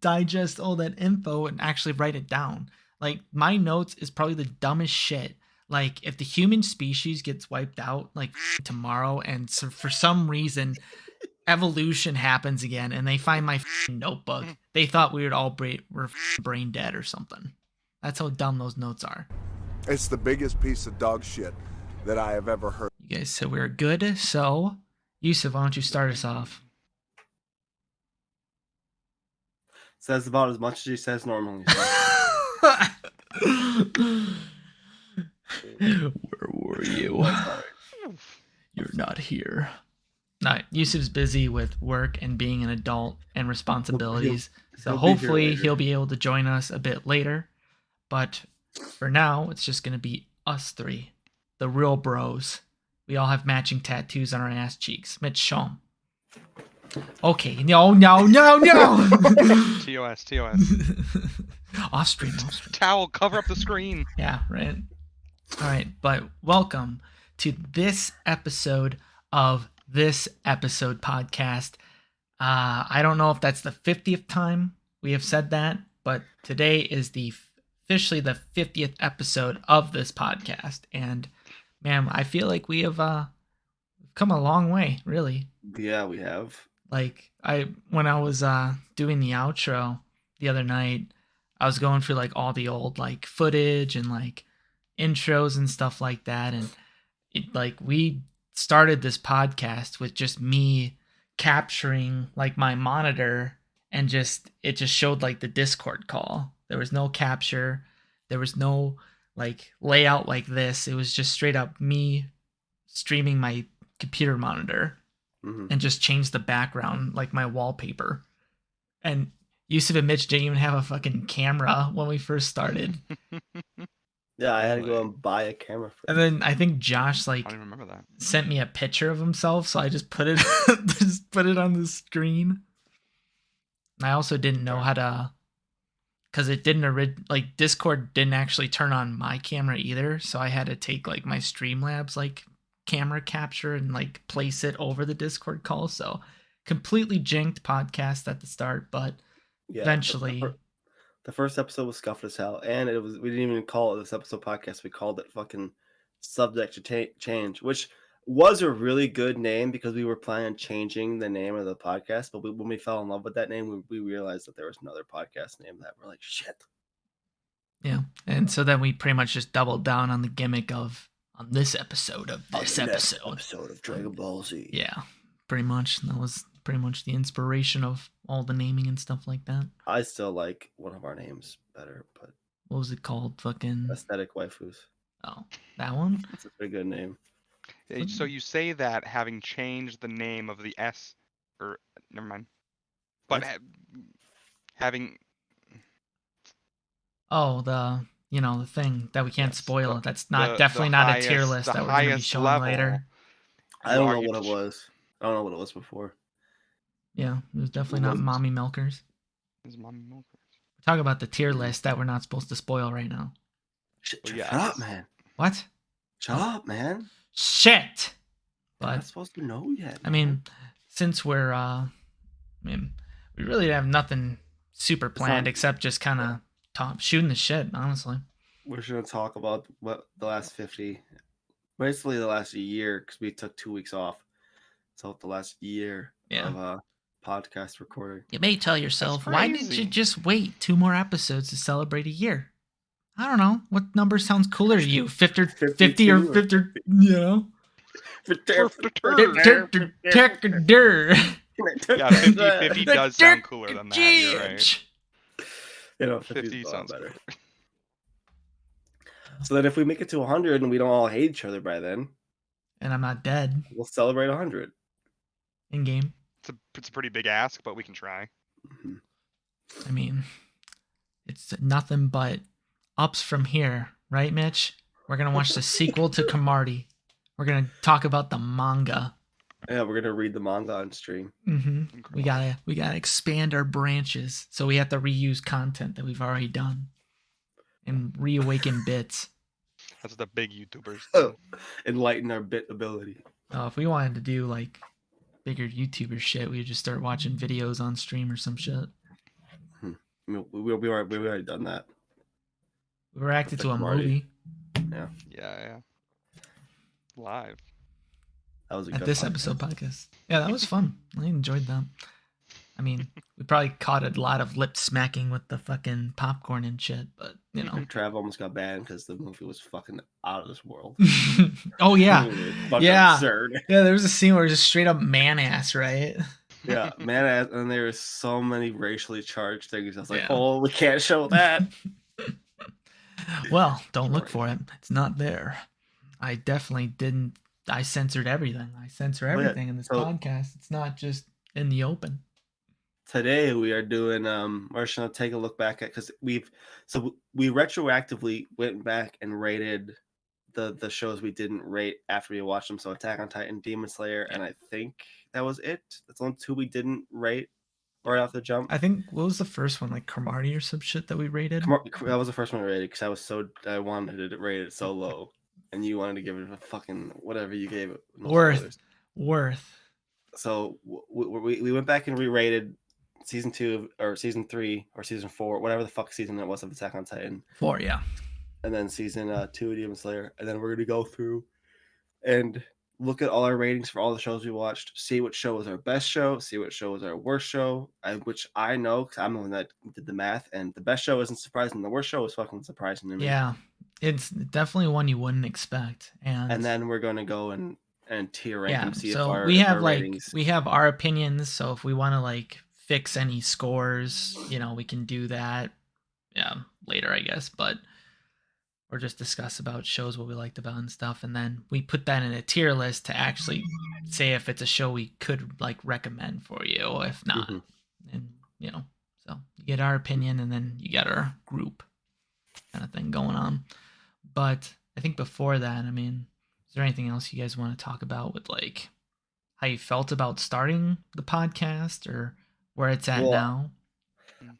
digest all that info and actually write it down. Like, my notes is probably the dumbest shit. Like, if the human species gets wiped out, like, tomorrow, and so for some reason evolution happens again and they find my notebook, they thought we would all were brain dead or something. That's how dumb those notes are. It's the biggest piece of dog shit that I have ever heard. You guys said we were good, so Yusuf, why don't you start us off? Says about as much as he says normally. Where were you? You're not here. No, Yusuf's busy with work and being an adult and responsibilities. So hopefully he'll be able to join us a bit later. But for now, it's just going to be us three. The real bros. We all have matching tattoos on our ass cheeks. Mitch, show 'em. Okay, no. TOS. Off stream. Towel, cover up the screen. Yeah, right. All right, but welcome to this episode of This Episode podcast. I don't know if that's the 50th time we have said that, but today is officially the 50th episode of this podcast. And man, I feel like we have come a long way, really. Yeah, we have. Like, when I was doing the outro the other night, I was going through like all the old like footage and like intros and stuff like that, and we started this podcast with just me capturing like my monitor, and it just showed like the Discord call. There was no capture, there was no like layout like this. It was just straight up me streaming my computer monitor, and just changed the background like my wallpaper. And Yusuf and Mitch didn't even have a fucking camera when we first started. Yeah, I had to go and buy a camera for And then I think Josh I don't even remember that. sent me a picture of himself, so I just put it on the screen. I also didn't know how to, because it didn't like Discord didn't actually turn on my camera either, so I had to take like my Streamlabs like camera capture and like place it over the Discord call. So completely jinked podcast at the start, but eventually. The first episode was scuffed as hell, and we didn't even call it This Episode podcast. We called it fucking Subject to Change, which was a really good name because we were planning on changing the name of the podcast. But when we fell in love with that name, we realized that there was another podcast name that we're like, shit. Yeah, and so then we pretty much just doubled down on the gimmick of on this episode of Dragon Ball Z. Yeah, pretty much. That was pretty much the inspiration of all the naming and stuff like that. I still like one of our names better, but what was it called? Fucking Aesthetic Waifus. Oh, that one? That's a pretty good name. So you say that having changed the name of the never mind. But having... Oh, the thing that we can't spoil. That's definitely not a tier list that we're going to be showing later. I don't know what it was. I don't know what it was before. Yeah, it was definitely not Mommy Milkers. It was Mommy Milkers. We're talking about the tier list that we're not supposed to spoil right now. Shut up, man. What? Shut up, man. Shit. But I'm not supposed to know yet. Man. I mean, since we're we really have nothing super planned except just kind of shooting the shit, honestly. We're just gonna talk about what the last 50, basically the last year, because we took 2 weeks off. So the last year of podcast recording. You may tell yourself, why didn't you just wait 2 more episodes to celebrate a year? I don't know. What number sounds cooler to you? 50 or 50, you know? Yeah, 50 does sound cooler than that. You're right. You know, 50 sounds better. So that if we make it to 100 and we don't all hate each other by then, and I'm not dead, we'll celebrate 100 in game. It's a pretty big ask, but we can try. I mean, it's nothing but ups from here, right, Mitch? We're gonna watch the sequel to Camardi. We're gonna talk about the manga. Yeah, we're gonna read the manga on stream. We gotta expand our branches, so we have to reuse content that we've already done and reawaken bits. That's the big YouTubers. Enlighten our bit ability. Oh, if we wanted to do like bigger YouTuber shit, we would just start watching videos on stream or some shit. I mean, we already done that. We reacted to a movie Yeah, Yeah. Live. that was a at good this podcast. episode podcast. Yeah, that was fun. I enjoyed that. I mean, we probably caught a lot of lip smacking with the fucking popcorn and shit, but you know. Trav almost got banned because the movie was fucking out of this world. Oh yeah, It was fucking yeah, absurd. yeah. There was a scene where it was just straight up man ass, right? Yeah, man, and there were so many racially charged things. I was like, Yeah. oh, we can't show that. Well, don't look for it. It's not there. I definitely didn't. I censored everything. I censor yeah, everything in this so- podcast. It's not just in the open. Today we are doing we're just gonna take a look back at because we retroactively went back and rated the shows we didn't rate after we watched them. So Attack on Titan, Demon Slayer, and I think that was it. That's the only two we didn't rate right off the jump. I think what was the first one, like Cromartie or some shit that we rated? That was the first one I rated because I wanted to rate it so low, and you wanted to give it a fucking whatever you gave it. No spoilers. Worth. So we went back and re-rated season 2 or season 3 or season 4, whatever the fuck season it was of Attack on Titan. 4, yeah. And then season 2 of Demon Slayer, and then we're gonna go through and look at all our ratings for all the shows we watched, see what show was our best show, see what show was our worst show, which I know because I'm the one that did the math, and the best show isn't surprising, the worst show was fucking surprising to me. Yeah, it's definitely one you wouldn't expect, and then we're gonna go and tier rank them, see so if our, we have our ratings. we have our opinions. So if we want to like fix any scores, we can do that. Yeah, later I guess, but or just discuss about shows what we liked about and stuff, and then we put that in a tier list to actually say if it's a show we could like recommend for you, or if not, and so you get our opinion, and then you get our group kind of thing going on. But I think before that, I mean, is there anything else you guys want to talk about with like how you felt about starting the podcast or where it's at now?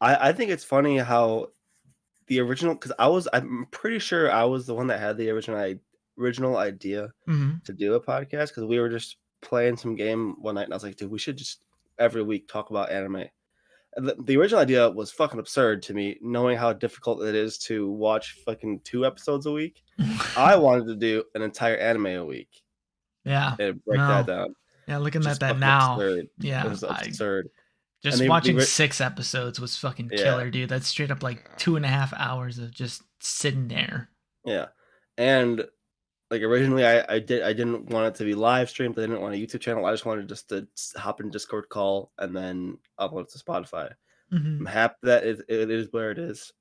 I think it's funny how the original, because I'm pretty sure I was the one that had the original idea to do a podcast, because we were just playing some game one night and I was like, dude, we should just every week talk about anime. And the original idea was fucking absurd to me, knowing how difficult it is to watch fucking 2 episodes a week. I wanted to do an entire anime a week. Yeah. And break that down. Yeah, looking at that now. Absurd. Yeah. It was absurd. Just watching 6 episodes was fucking killer, dude. That's straight up like 2.5 hours of just sitting there. Yeah. And like originally I didn't want it to be live streamed. I didn't want a YouTube channel. I just wanted just to hop in Discord call and then upload it to Spotify. I'm happy that it is where it is.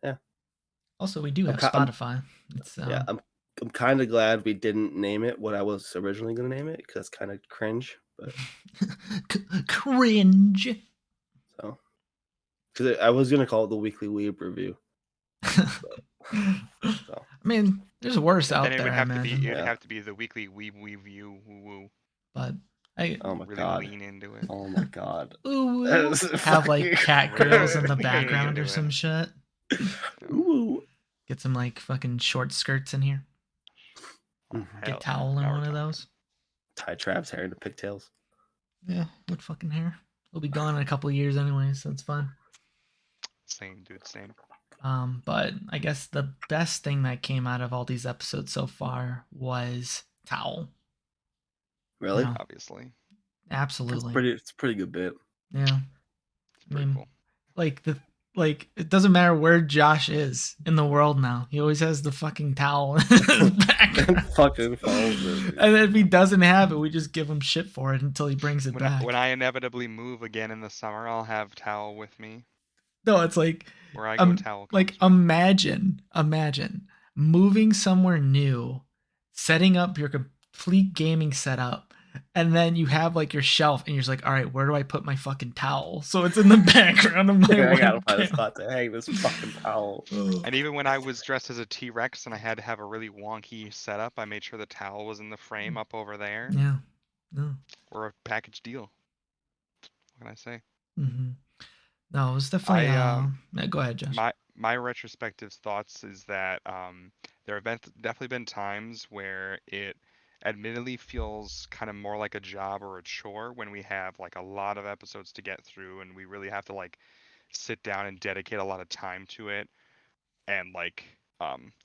Yeah. Also, we do have Spotify. I'm kind of glad we didn't name it what I was originally going to name it, because it's kind of cringe. But cringe. So, because I was going to call it the Weekly Weeb Review. I mean, there's worse out there. It would have to be the Weekly Weeb View Woo. But oh my really god, lean into it. Oh my god, ooh, have like cat girls in the background or some shit. Ooh, get some like fucking short skirts in here. Get towel in one of those. Tie Trav's hair into pigtails. Yeah, what fucking hair? We'll be gone in a couple of years anyway, so it's fine. Same, dude, same. But I guess the best thing that came out of all these episodes so far was towel. Really? Obviously. Absolutely. It's a pretty good bit. Yeah. It's pretty cool. Like it doesn't matter where Josh is in the world now. He always has the fucking towel in his background. Fucking follows it. And then if he doesn't have it, we just give him shit for it until he brings it back. When I inevitably move again in the summer, I'll have towel with me. No, it's like where I go towel. Like imagine moving somewhere new, setting up your complete gaming setup, and then you have like your shelf and you're just like, all right, where do I put my fucking towel? So it's in the background of my I gotta find a spot to hang this fucking towel. And even when I was dressed as a T-Rex and I had to have a really wonky setup, I made sure the towel was in the frame up over there. Yeah. No. Or a package deal. What can I say? Mm-hmm. No, it was definitely. Go ahead, Josh. My retrospective thoughts is that there have definitely been times where it admittedly feels kind of more like a job or a chore when we have like a lot of episodes to get through and we really have to like sit down and dedicate a lot of time to it, and like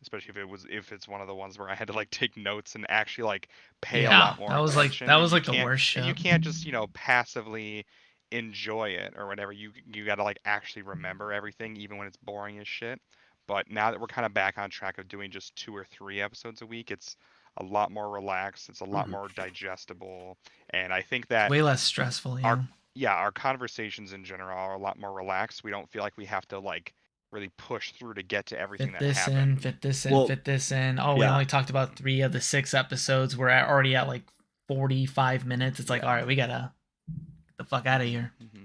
especially if it's one of the ones where I had to like take notes and actually like pay a Yeah, lot more that was like attention, and you the can't worst and you shit. can't just passively enjoy it or whatever. You got to like actually remember everything even when it's boring as shit. But now that we're kind of back on track of doing just 2 or 3 episodes a week, it's a lot more relaxed, it's a lot more digestible, and I think It's that way less stressful, our yeah. our conversations in general are a lot more relaxed. We don't feel like we have to like really push through to get to everything Fit that this in, happened. fit this in, Well, fit this in. Oh, we yeah. only talked about 3 of the 6 episodes. We're already at like 45 minutes. It's like, Yeah. all right, we gotta get the fuck out of here. Mm-hmm.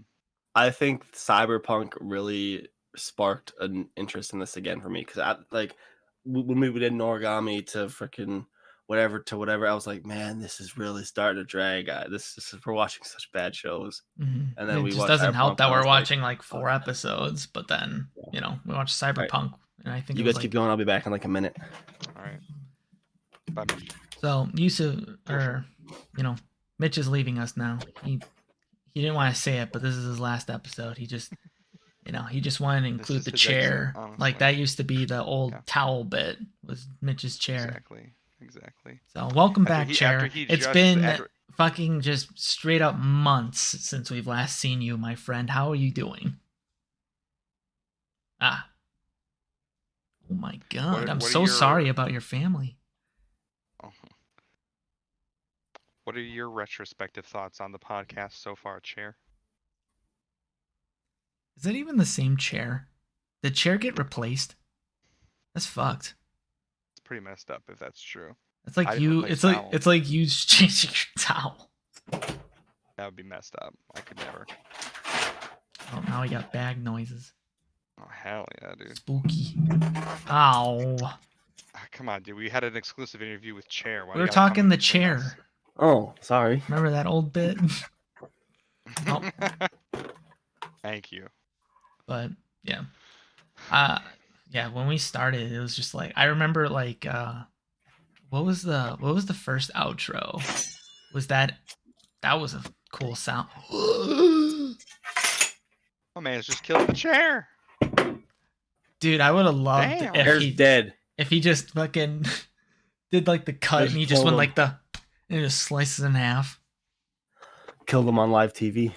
I think Cyberpunk really sparked an interest in this again for me because when we did Noragami to freaking whatever, I was like, man, this is really starting to drag. We're watching such bad shows, and then It we just watched doesn't help Cyberpunk, that and I we're was like, watching like fuck. 4 episodes, but then, Yeah. we watched All right, Cyberpunk, and I think you it was guys keep like, going. I'll be back in like a minute. All right. Bye, Mitch. so Yusuf, For sure. or, Mitch is leaving us now. He didn't want to say it, but this is his last episode. He just, he just wanted to This include is the his exit, chair. honestly. Like that used to be the old Yeah. towel bit, was Mitch's chair. Exactly. So welcome back, After chair. he It's just- been after- fucking just straight up months since we've last seen you, my friend. How are you doing? Ah. Oh my god. I'm what are so your- sorry about your family. What are your retrospective thoughts on the podcast so far, Chair? Is it even the same chair? Did chair get replaced? That's fucked. It's pretty messed up if that's true. It's like I didn't replace towels. it's like you changing your towel. That would be messed up. I could never. Oh, now we got bag noises. Oh hell yeah, dude. Spooky. Ow. Come on, dude. We had an exclusive interview with Chair. Why We you were gotta come talking in the between us? chair. Oh, sorry. Remember that old bit? Oh. Thank you. But yeah. Yeah, when we started, it was just like I remember like what was the first outro? Was that was a cool sound. Oh man, it's just killed the chair. Dude, I would have loved Damn. if Hair's dead. if he just fucking did like the cut and he just went like and it just slices in half. Killed him on live TV.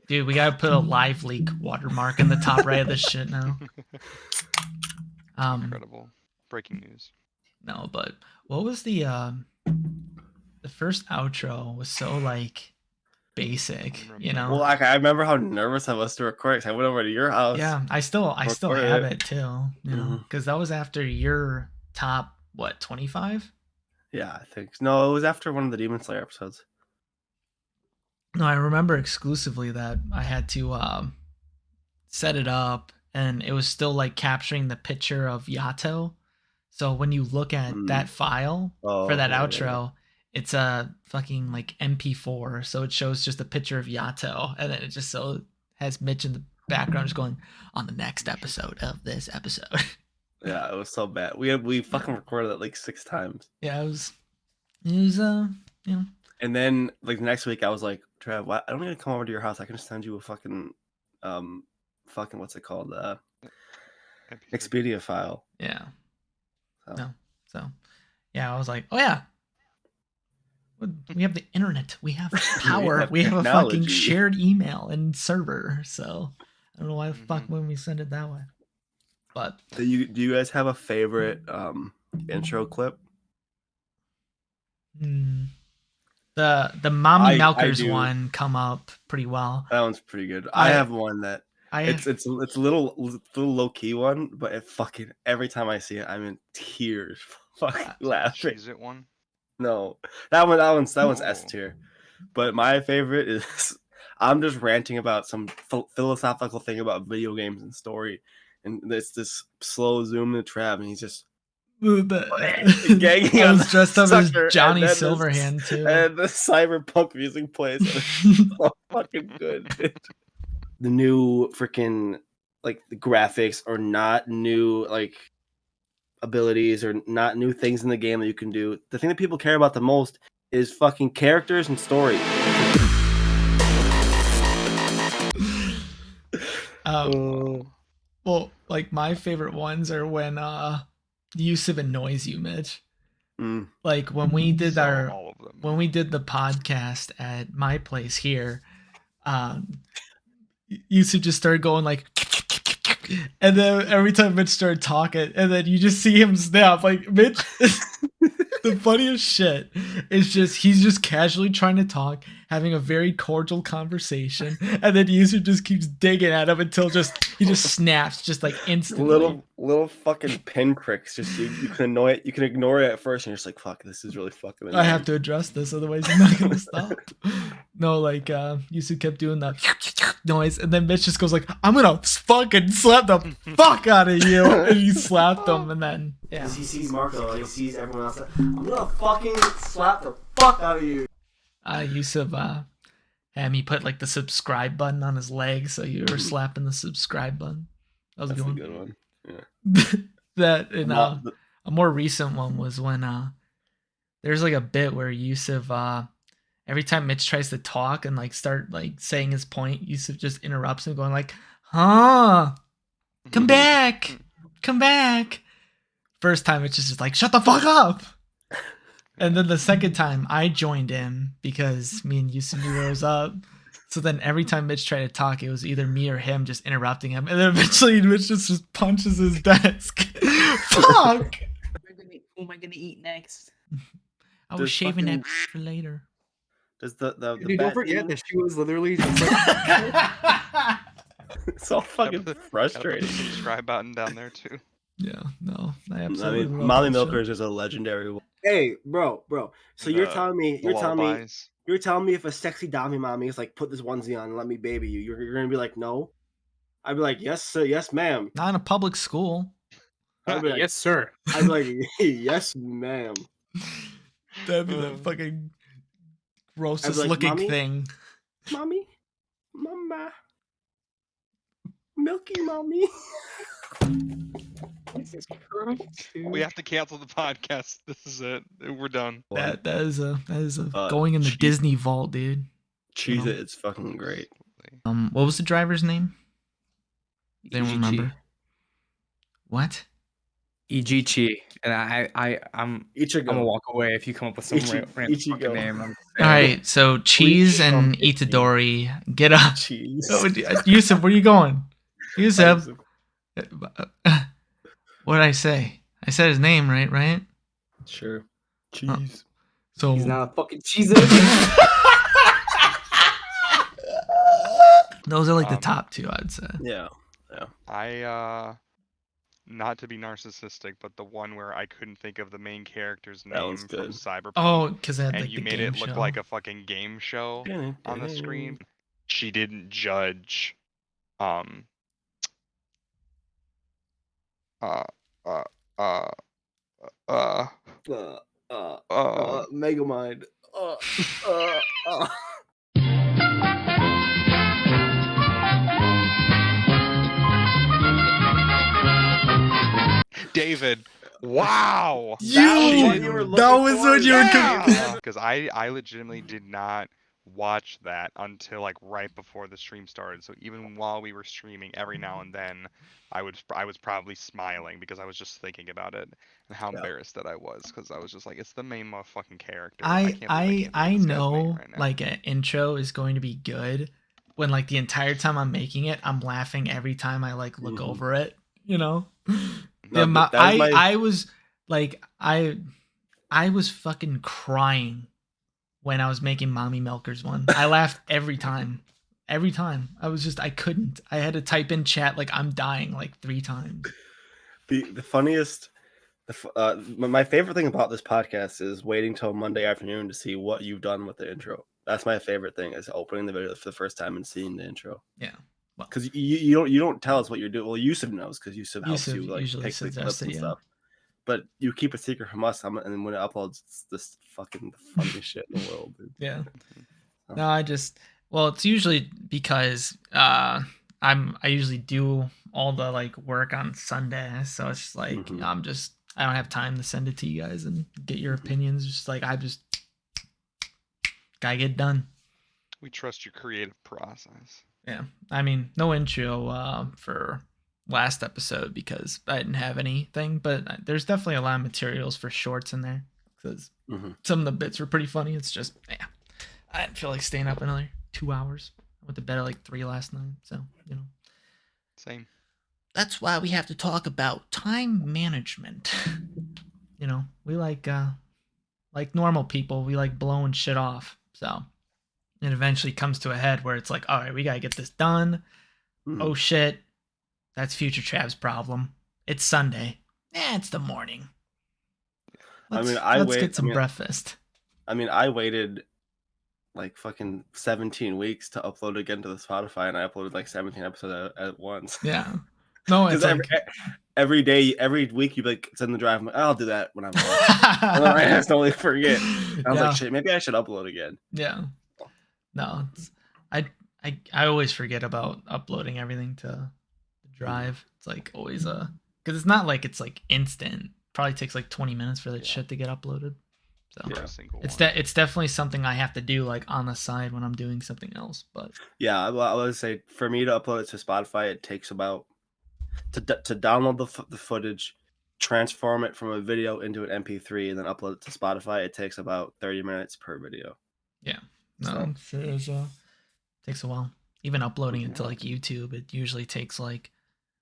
Dude, we gotta put a live leak watermark in the top right of this shit now. Incredible. Breaking news. No, but what was the first outro was so like basic, Well, like I remember how nervous I was to record. 'Cause I went over to your house. Yeah, I still Record have it. it too, because that was after your top 25. Yeah, I think no. It was after one of the Demon Slayer episodes. No, I remember exclusively that I had to set it up, and it was still like capturing the picture of Yato. So when you look at that file for that outro, it's a fucking like MP4. So it shows just a picture of Yato, and then it just has Mitch in the background just going on the next episode of this episode. Yeah, it was so bad. We fucking recorded it like 6 times. Yeah, it was And then like the next week, I was like, Trev, why, I don't need to come over to your house. I can just send you a fucking what's it called? Expedia file. Yeah. So. No. So, yeah, I was like, oh yeah, we have the internet, we have power, we have a fucking technology. shared email and server. So I don't know why the fuck when we send it that way. But Do you guys have a favorite intro clip? the Mommy I Milkers do. one come up pretty well. That one's pretty good. I have one that it's a little low key one, but it fucking every time I see it, I'm in tears, fucking laughing. Cheese it one. No, that one's S tier. But my favorite is I'm just ranting about some philosophical thing about video games and story, and it's this slow zoom in the trap, and he's just gagging I on was dressed up as sucker, Johnny and then Silverhand too. And the cyberpunk music plays. It's so fucking good. Dude. The new freaking like the graphics are not new like abilities or not new things in the game that you can do. The thing that people care about the most is fucking characters and story. Um, well, like my favorite ones are when Yusuf annoys you, Mitch. Mm. Like when we did So all of them. when we did the podcast at my place here, um, Yusuf just started going like, and then every time Mitch started talking, and then you just see him snap. Like Mitch, the funniest shit is just he's just casually trying to talk, having a very cordial conversation, and then Yusuf just keeps digging at him until he just snaps, just like instantly. Little fucking pinpricks. Just you can annoy it. You can ignore it at first, and you're just like, "Fuck, this is really fucking annoying." I have to address this, otherwise he's not gonna stop. No, like Yusuf kept doing that noise, and then Mitch just goes like, "I'm gonna fucking slap the fuck out of you," and he slapped him, and then yeah. He sees Marco, he sees everyone else. I'm gonna fucking slap the fuck out of you. Yusuf had me put like the subscribe button on his leg, so you were slapping the subscribe button. That was That's a a good good one. one. Yeah. That and a more recent one was when there's like a bit where Yusuf every time Mitch tries to talk and like start like saying his point, Yusuf just interrupts him, going like, "Huh? Come back, come back." First time it's just like, "Shut the fuck up." And then the second time I joined in because me and Yusuf knew what was up. So then every time Mitch tried to talk, it was either me or him just interrupting him. And then eventually Mitch just punches his desk. Fuck! Who am I gonna eat next? I was There's shaving fucking- that for later. Does the Dude, don't bat forget demon- that she was literally just like, It's all fucking Gotta put the frustrating. subscribe button down there too. Yeah, no. I I absolutely mean, love Molly that show. Milkers is a legendary one. hey, bro. So you're The- telling me, The lullabies. you're telling me if a sexy Dami mommy is like, put this onesie on and let me baby you, you're gonna be like, no? I'd be like, yes, sir, yes, ma'am. Not in a public school. I'd be like, Yes, sir. I'd be like, yes, ma'am. That'd be the fucking grossest like, looking "Mommy?" thing. Mommy, mama, milky mommy. Jesus Christ, dude. We have to cancel the podcast. This is it. We're done. That is a Uh, going in the cheese- Disney vault, dude. Cheese No. it, it's fucking great. What was the driver's name? They don't EGG. remember. What? EGG, and I'm Ichigo. gonna walk away if you come up with some Ichi- random Ichigo. fucking name. I'm All right, so Cheese and Ichi. Itadori get up. Cheese. Oh, Yusuf, where you going? Yusuf, what did I say? I said his name, right? Right? Sure. Cheese. So He's not a fucking cheese. those are like the Um, top two, I'd say. Yeah. Not to be narcissistic, but the one where I couldn't think of the main character's That name one's from good. Cyberpunk. Oh, because they had and like you the made game it look show. like a fucking game show on the screen. She didn't judge um uh uh uh uh Megamind. David. Wow. That was what you were Yeah. Because I legitimately did not watch that until like right before the stream started. So even while we were streaming, every now and then, I was probably smiling because I was just thinking about it and how embarrassed that I was because I was just like, it's the main motherfucking character. can't believe I think of this guy's know name right now. like an intro is going to be good when like the entire time I'm making it, I'm laughing every time I like look Mhm. over it, you know? No, The but that was my- I was like I was fucking crying when I was making Mommy Milkers one. I laughed every time. Every time. I was just I couldn't. I had to type in chat like I'm dying like 3 times. The funniest, my favorite thing about this podcast is waiting till Monday afternoon to see what you've done with the intro. That's my favorite thing is opening the video for the first time and seeing the intro. Yeah. Well, Because you don't tell us what you're doing. Well, Yusuf knows because Yusuf helps Yusuf you like usually pick the suggests clips it, and yeah. stuff. But you keep a secret from us, and then when it uploads, it's this fucking the funniest shit in the world, dude. yeah. Oh. No, it's usually because I usually do all the like work on Sunday, so it's just like Mhm. I don't have time to send it to you guys and get your opinions. Just like I just gotta get done. We trust your creative process. Yeah, I mean, no intro for last episode because I didn't have anything, but there's definitely a lot of materials for shorts in there because some of the bits were pretty funny. It's just, yeah, I didn't feel like staying up another 2 hours. I went to bed at like 3 last night, so Same. that's why we have to talk about time management. We like normal people, we like blowing shit off. So it eventually comes to a head where it's like, all right, we gotta get this done. Oh shit, that's future Trav's problem. It's Sunday. It's the morning. Let's get some breakfast. I mean, I waited like fucking 17 weeks to upload again to the Spotify, and I uploaded like 17 episodes at once. Yeah. No, it's like every day, every week, you like send the drive. I'm like, I'll do that when I'm off. And then I just totally forget. I was like, shit, maybe I should upload again. Yeah. No, I always forget about uploading everything to the drive. It's like always because it's not like it's like instant. Probably takes like 20 minutes for that shit to get uploaded. So it's definitely something I have to do like on the side when I'm doing something else. But yeah, I would say for me to upload it to Spotify, it takes about to download the footage, transform it from a video into an MP3, and then upload it to Spotify. It takes about 30 minutes per video. Yeah, no, it takes a while. Even uploading it to like YouTube, it usually takes like,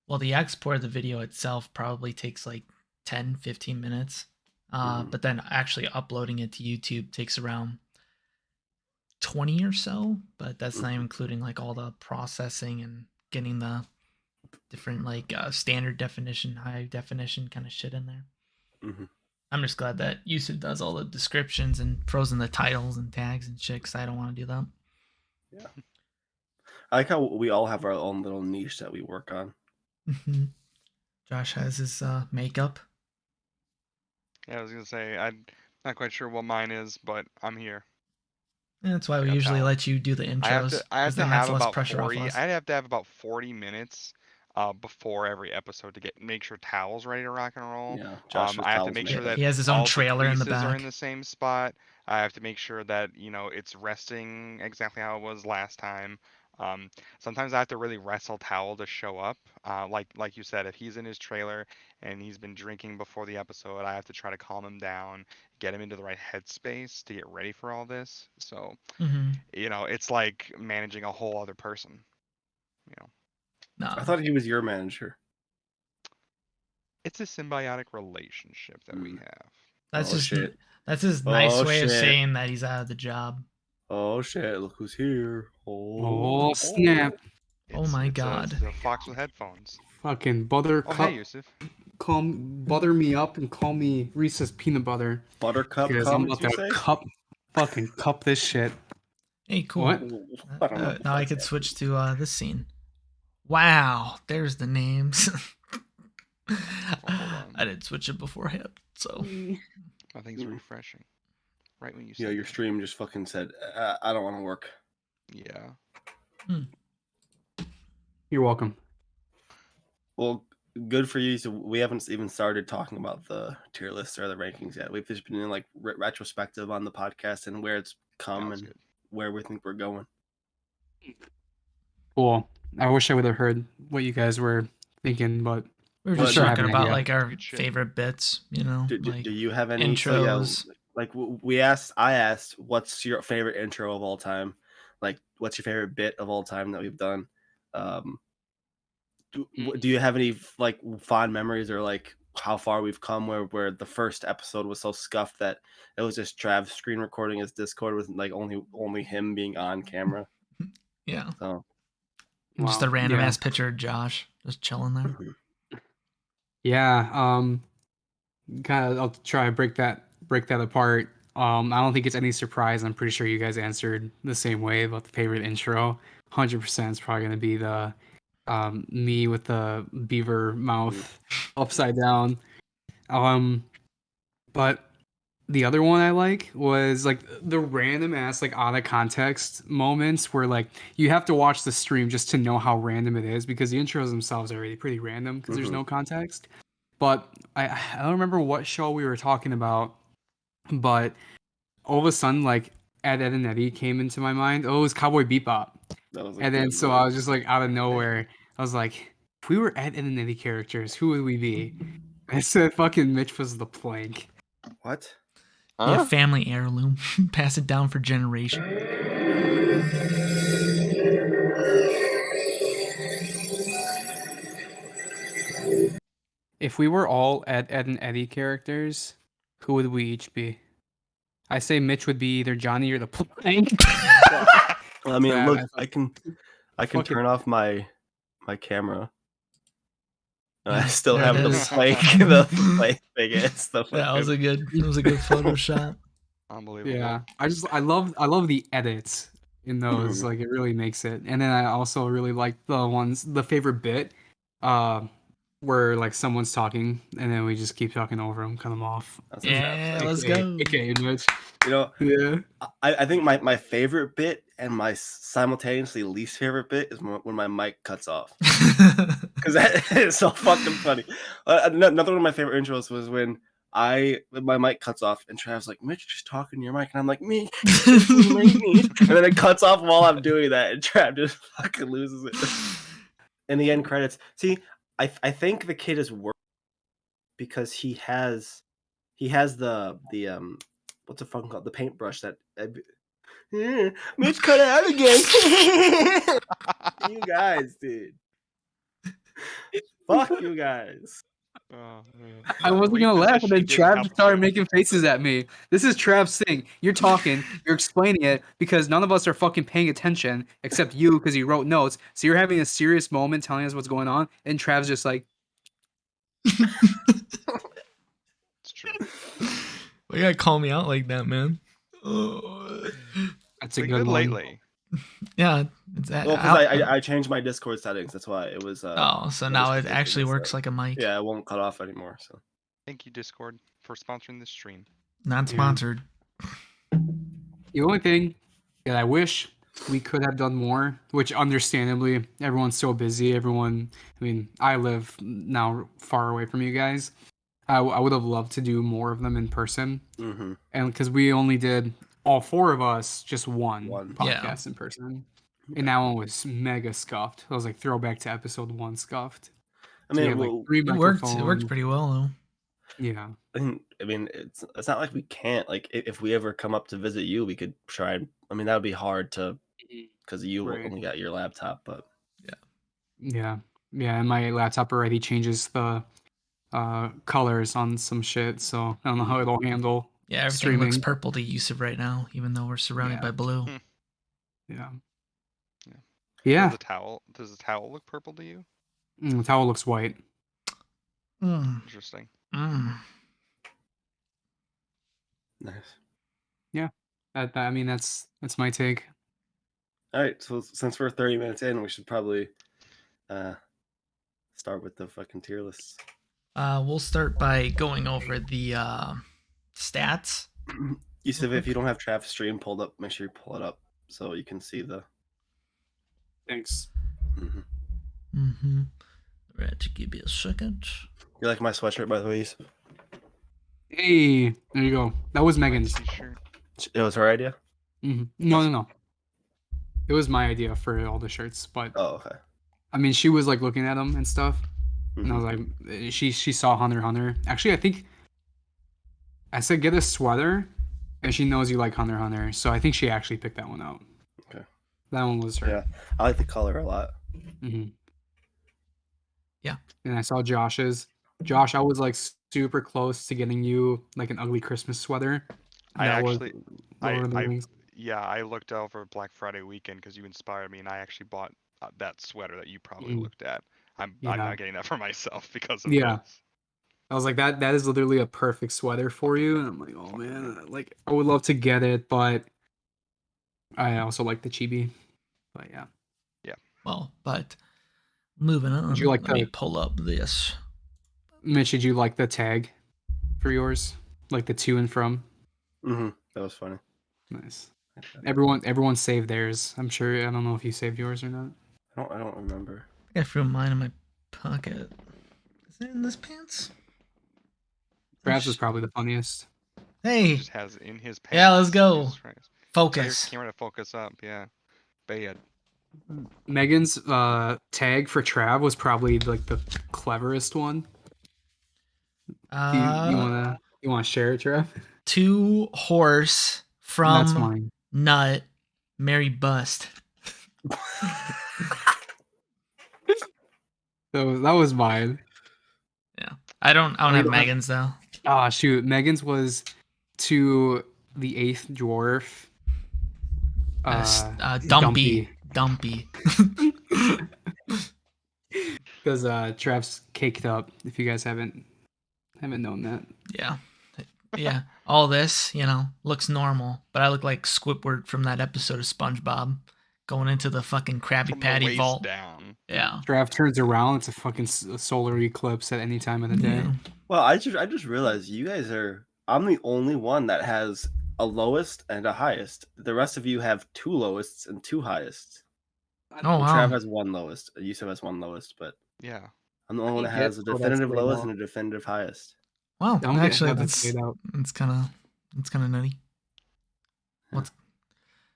well, the export of the video itself probably takes like 10-15 minutes. But then actually uploading it to YouTube takes around 20 or so, but that's not even including like all the processing and getting the different like standard definition, high definition kind of shit in there. I'm just glad that YouTube does all the descriptions and throws in the titles and tags and shit, because I don't want to do that. Yeah. I like how we all have our own little niche that we work on. Josh has his makeup. Yeah, I was gonna say I'm not quite sure what mine is, but I'm here. And that's why we usually let you do the intros. I have to have about 40. I have to have about 40 minutes before every episode to make sure towel's ready to rock and roll. Yeah, I have to make sure that he has his own trailer in the back. Are in the same spot. I have to make sure that it's resting exactly how it was last time. Sometimes I have to really wrestle towel to show up. Like you said, if he's in his trailer and he's been drinking before the episode, I have to try to calm him down, get him into the right headspace to get ready for all this. So, it's like managing a whole other person. No. I thought he was your manager. It's a symbiotic relationship that we have. That's that's his nice way of saying that he's out of the job. Oh shit! Look who's here! Oh snap! Oh my god! It's the fox with headphones. Fucking buttercup. Oh hey, Yusuf. Butter me up and call me Reese's peanut butter. Buttercup. I'm about to fucking cup this shit. Hey, cool. What? Now I could switch to this scene. Wow, there's the names. I didn't switch it beforehand, so I think it's refreshing. Right when you your stream just fucking said, I don't want to work. Yeah. You're welcome. Well, good for you. So we haven't even started talking about the tier list or the rankings yet. We've just been in like retrospective on the podcast and where it's come and where we think we're going. Cool. I wish I would have heard what you guys were thinking, but we were just talking about like our favorite bits, Do you have any intros? So, like I asked, what's your favorite intro of all time? Like, what's your favorite bit of all time that we've done? Do you have any like fond memories or like how far we've come where the first episode was so scuffed that it was just Trav screen recording his Discord with like only him being on camera? Yeah. So just a random ass picture of Josh just chilling there. Yeah. Kind of. I'll try to break that apart. I don't think it's any surprise. I'm pretty sure you guys answered the same way about the favorite intro. 100% is probably gonna be the me with the beaver mouth upside down. But the other one I like was like the random ass like out of context moments where like you have to watch the stream just to know how random it is, because the intros themselves are already pretty random because there's no context. But I don't remember what show we were talking about, but all of a sudden like Ed and Eddie came into my mind. Oh, it was Cowboy Bebop. That was a And then good so one. I was just like out of nowhere, I was like, if we were Ed, Ed and Eddie characters, who would we be? I said fucking Mitch was the plank. What? Yeah, Huh? family heirloom. Pass it down for generations. If we were all Ed, Ed and Eddie characters, who would we each be? I say Mitch would be either Johnny or the plank. I mean, Yeah, look, that's I can fucking- turn off my camera. And I Yeah, still there have it the is. plank, the thing. It's the That was a good Photoshop. Unbelievable. Yeah, I love the edits in those. Mhm. Like it really makes it. And then I also really like the favorite bit, uh, where like someone's talking and then we just keep talking over them, cut them off. That's a trap Yeah, thing. let's go. Okay, Mitch. You know, Yeah. I think my favorite bit and my simultaneously least favorite bit is when my mic cuts off. Because that is so fucking funny. Another one of my favorite intros was when my mic cuts off and Trav's like, Mitch, just talking to your mic, and I'm like, me, and then it cuts off while I'm doing that, and Trav just fucking loses it. In the end credits, see, I think the kid is worse because he has the what's the fucking called, the paintbrush that Mitch cut it out again. You guys, dude. Fuck you guys. Oh, man. I wasn't gonna laugh, and then Repositioning didn't Trav help started too. making faces at me. This is Trav's thing. You're talking, you're explaining it because none of us are fucking paying attention except you because you wrote notes. So you're having a serious moment telling us what's going on, and Trav's just like, It's true. Why you gotta call me out like that, man? Oh. "That's a Been good good one." lately. Yeah, it's that. Well, because I changed my Discord settings. That's why it was. Oh, so my now Discord it settings actually is, works like a mic. Yeah, it won't cut off anymore. So Thank you, Discord, for sponsoring this stream. Not Yeah. sponsored. The only thing that I wish we could have done more, which understandably everyone's so busy. Everyone, I mean, I live now far away from you guys. I would have loved to do more of them in person, mhm. and because we only did all four of us just one Yeah. podcast in person, and that one was mega scuffed. It was like throwback to episode 1 scuffed. I So we mean, had like well, 3 It worked. It microphones. worked pretty well though. Yeah. I mean, it's not like we can't. Like, if we ever come up to visit you, we could try. I mean, that would be hard to because you Right. only got your laptop, but Yeah. Yeah, and my laptop already changes the colors on some shit, so I don't know how it'll handle Yeah, everything streaming. looks purple to Yusuf right now, even though we're surrounded Yeah. by blue. Yeah. Yeah. Yeah. Does the towel look purple to you? The towel looks white. Mm. Interesting. Mm. nice. I mean, that's my take. All right, so since we're 30 minutes in, we should probably start with the fucking tier lists. We'll start by going over the stats. Yusuf, if you don't have Travis stream pulled up, make sure you pull it up so you can see the. Thanks. Mhm. Mm-hmm. Right, give me a second. You like my sweatshirt, by the way, Yusuf? Hey, there you go. That was Megan's. T-shirt. It was her idea. No. It was my idea for all the shirts, but Oh, okay. I mean, she was like looking at them and stuff, and I Mhm. was like, she saw Hunter x Hunter. Actually, I think I said get a sweater, and she knows you like Hunter x Hunter, so I think she actually picked that one out. Okay. That one was her. Yeah, I like the color a lot. hmm Yeah. And I saw Josh's. Josh, I was like super close to getting you like an ugly Christmas sweater. I That was actually, Lord of the I Rings. yeah, I looked over Black Friday weekend because you inspired me, and I actually bought that sweater that you probably Mhm. looked at. I'm Yeah. not getting that for myself because of Yeah. this. I was like, that is literally a perfect sweater for you. And I'm like, oh man, like I would love to get it, but I also like the chibi. But yeah. Well, but moving on. Did you like let me the- pull up this. Mitch, did you like the tag for yours? Like the to and from? That was funny. Nice. Everyone saved theirs. I'm sure. I don't know if you saved yours or not. I don't remember. I think I threw mine in my pocket. Is it in this pants? Perhaps was probably the funniest. Hey, Just has it in his pants. Yeah, let's go. Jesus Christ. Tell your focus. camera to focus up. Yeah. Bad. Megan's tag for Trav was probably like the cleverest one. Do you wanna share it, Trav? Two horse That's from mine. nut, Mary bust. That was mine. Yeah, I don't have Megan's though. Ah, shoot. Megan's was to the eighth dwarf. Dumpy. Because Trav's caked up. If you guys haven't known that. Yeah. All this, looks normal, but I look like Squidward from that episode of SpongeBob going into the fucking Krabby From the Patty waist vault. down. Yeah. Trav turns around. It's a fucking solar eclipse at any time of the day. Yeah. Well, I just realized you guys are. I'm the only one that has a lowest and a highest. The rest of you have two lowests and two highest. Oh, wow. Trav has one lowest. Yusuf has one lowest, but Yeah. I'm the only one that has a definitive lowest and a definitive highest. Wow. I'm Actually, gonna have that's it out. kind of nutty. Yeah.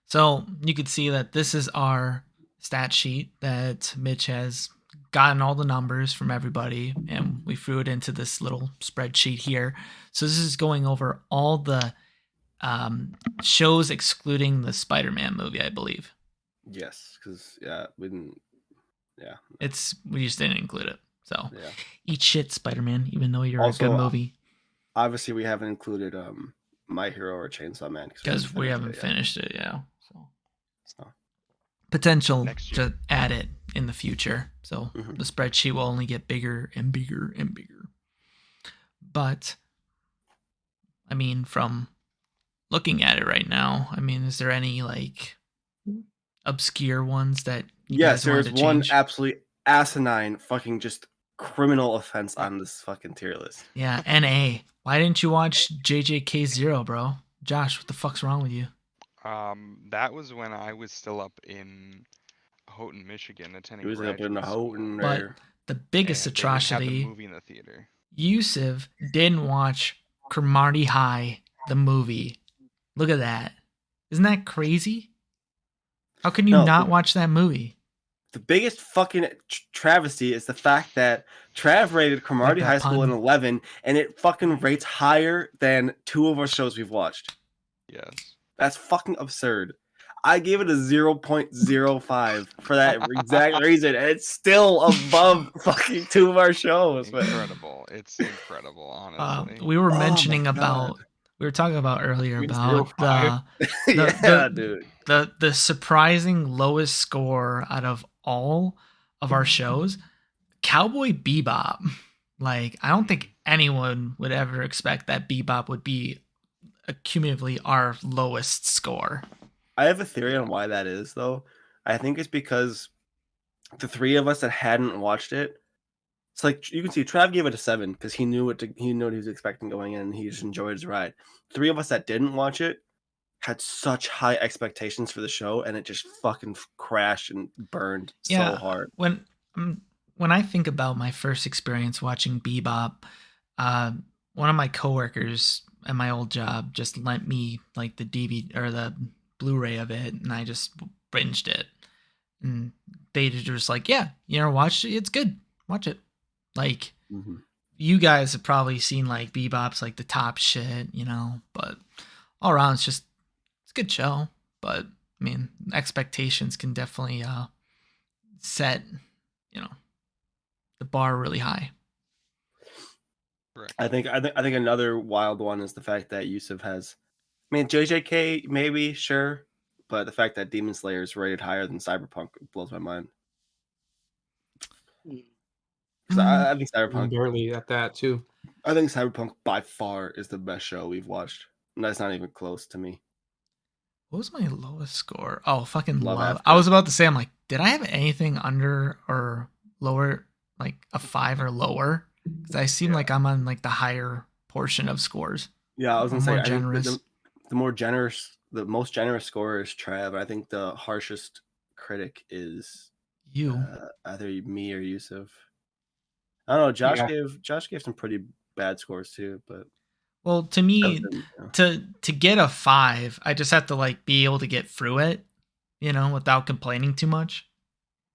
So you could see that this is our stat sheet that Mitch has gotten all the numbers from everybody, and we threw it into this little spreadsheet here. So this is going over all the shows excluding the Spider-Man movie, I believe. Yes, because we didn't. Yeah, We just didn't include it. So yeah. eat shit, Spider-Man, even though you're Also, a good movie. Obviously, we haven't included My Hero or Chainsaw Man Because we haven't finished it, yeah. So. Potential Next year. to add it in the future. So the spreadsheet will only get bigger and bigger and bigger. But, I mean, from looking at it right now, I mean, is there any, like, obscure ones that you guys wanted to there's one change? absolutely asinine fucking just criminal offense on this fucking tier list. Yeah, NA. Why didn't you watch JJK0, bro? Josh, what the fuck's wrong with you? That was when I was still up in Houghton, Michigan, attending He was up in graduate school. Houghton But there. the biggest And they didn't have the atrocity, movie in the theater. Yusuf didn't watch Cromartie High, the movie. Look at that. Isn't that crazy? How can you not watch that movie? The biggest fucking travesty is the fact that Trav rated Cromartie High School an 11, and it fucking rates higher than two of our shows we've watched. Yes. That's fucking absurd. I gave it a 0.05 for that exact reason, and it's still above fucking two of our shows. Incredible. It's incredible, honestly. We were mentioning about, we were talking about earlier about dude. the surprising lowest score out of all of our shows, Cowboy Bebop. Like, I don't think anyone would ever expect that Bebop would be cumulatively our lowest score. I have a theory on why that is, though. I think it's because the three of us that hadn't watched it, it's like you can see Trav gave it a 7 because he knew what he was expecting going in, and he just enjoyed his ride. Three of us that didn't watch it had such high expectations for the show, and it just fucking crashed and burned so hard. When I think about my first experience watching Bebop, one of my coworkers at my old job just lent me like the DVD or the Blu-ray of it, and I just binged it. And they just like, yeah, you never watched it? It's good. Watch it. Like, you guys have probably seen like Bebop's like the top shit, but all around it's a good show. But I mean, expectations can definitely set, the bar really high. Correct. I think another wild one is the fact that Yusuf has, JJK maybe, sure, but the fact that Demon Slayer is rated higher than Cyberpunk blows my mind. Because I think Cyberpunk barely at that too. I think Cyberpunk by far is the best show we've watched, and that's not even close to me. What was my lowest score? Oh, fucking Love Love. After. I was about to say, I'm like, did I have anything under or lower, like a 5 or lower? Because I seem like I'm on like the higher portion of scores. Yeah, I was gonna say more I think generous. the most generous scorer is Trav. I think the harshest critic is You. either me or Yusuf. I don't know. Josh gave some pretty bad scores too, but Well, to me, to get a 5, I just have to like be able to get through it, without complaining too much.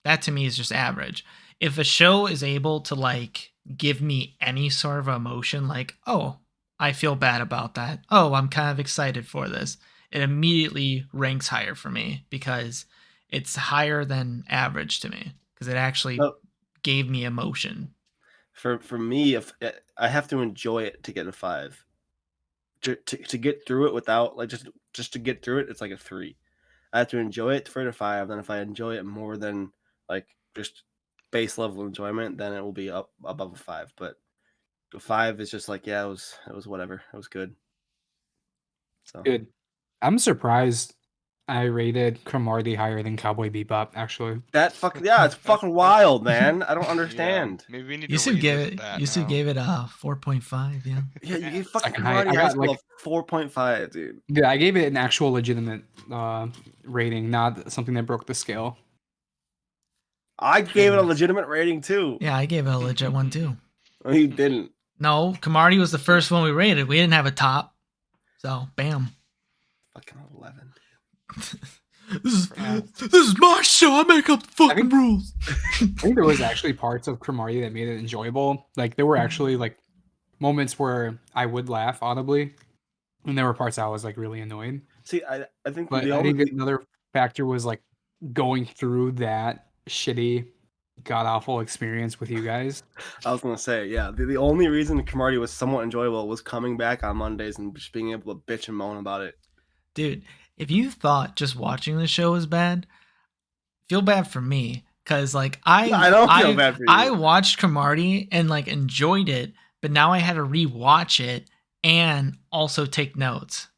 That to me is just average. If a show is able to like give me any sort of emotion, like, oh, I feel bad about that. Oh, I'm kind of excited for this. It immediately ranks higher for me because it's higher than average to me because it actually No, gave me emotion. for me, if I have to enjoy it to get a 5. To get through it without like just to get through it, it's like a 3. I have to enjoy it for it a 5. Then if I enjoy it more than like just base level enjoyment, then it will be up above a 5. But a 5 is just like, yeah, it was whatever. It was good. So Good. I'm surprised I rated Cromartie higher than Cowboy Bebop, actually. that fucking yeah, it's fucking wild, man. I don't Yeah, understand. maybe we need to Yusuf gave revisit it. that Yusuf now. gave it a 4.5. Yeah. Yeah, you gave fucking Second height. Karate I High got School like a 4.5, dude. yeah, I gave it an actual legitimate rating, not something that broke the scale. I gave it a legitimate rating too. Yeah, I gave it a legit one too. Oh, you didn't. No, Camardi was the first one we rated. We didn't have a top. So, bam. Fucking 11. This is my show. I make up the fucking rules. I think there was actually parts of Cromartie that made it enjoyable. Like there were actually like moments where I would laugh audibly, and there were parts I was like really annoyed. See, I think But the I think only another factor was like going through that shitty, god awful experience with you guys. I was gonna say, yeah, the only reason Cromartie was somewhat enjoyable was coming back on Mondays and just being able to bitch and moan about it. Dude, if you thought just watching the show was bad, feel bad for me. Cause like I don't feel bad for you. I watched Cromartie and like enjoyed it, but now I had to rewatch it and also take notes.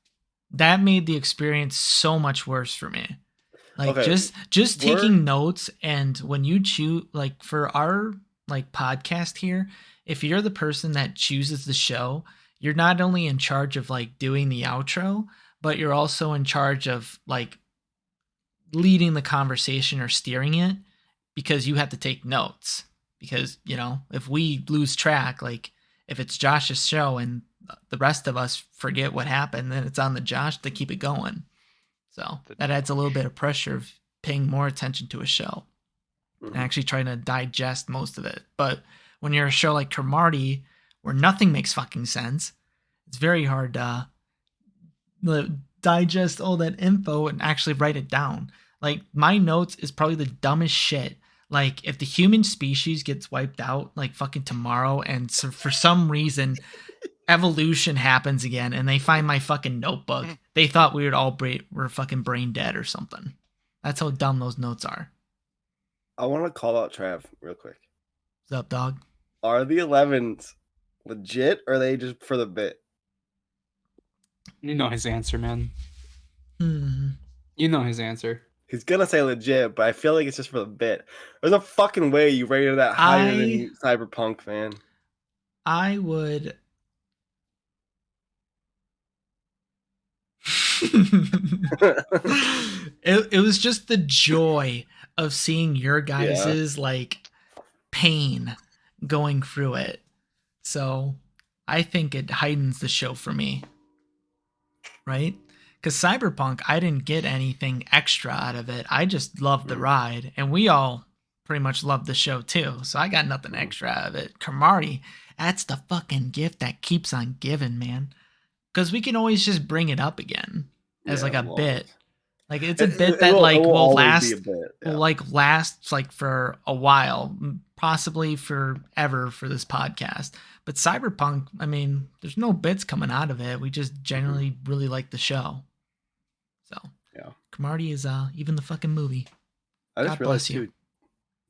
That made the experience so much worse for me. Like Okay, just we're- taking notes, and when you choose, like for our like podcast here, if you're the person that chooses the show, you're not only in charge of like doing the outro, but you're also in charge of like leading the conversation or steering it, because you have to take notes. Because, you know, if we lose track, like if it's Josh's show and the rest of us forget what happened, then it's on the Josh to keep it going. So that adds a little bit of pressure of paying more attention to a show and actually trying to digest most of it. But when you're a show like Cromartie, where nothing makes fucking sense, it's very hard to digest all that info and actually write it down. Like my notes is probably the dumbest shit. Like if the human species gets wiped out like fucking tomorrow, and so for some reason evolution happens again and they find my fucking notebook, they thought we would all were fucking brain dead or something. That's how dumb those notes are. I want to call out Trav real quick. What's up, dog? Are the 11s legit, or are they just for the bit? You know his answer, man. Hmm. You know his answer. He's gonna say legit, but I feel like it's just for the bit. There's no fucking way you rated that higher than Cyberpunk, man. I would. it was just the joy of seeing your guys's like pain going through it. So I think it heightens the show for me. Right? Because Cyberpunk, I didn't get anything extra out of it. I just loved the ride. And we all pretty much loved the show too. So I got nothing extra out of it. Cromartie, that's the fucking gift that keeps on giving, man. Because we can always just bring it up again as like a bit. Like it's a bit that like will last, will like last like for a while, possibly forever for this podcast. But Cyberpunk, I mean, there's no bits coming out of it. We just generally really like the show. So yeah, Cromartie is even the fucking movie. I just God realized bless you. too,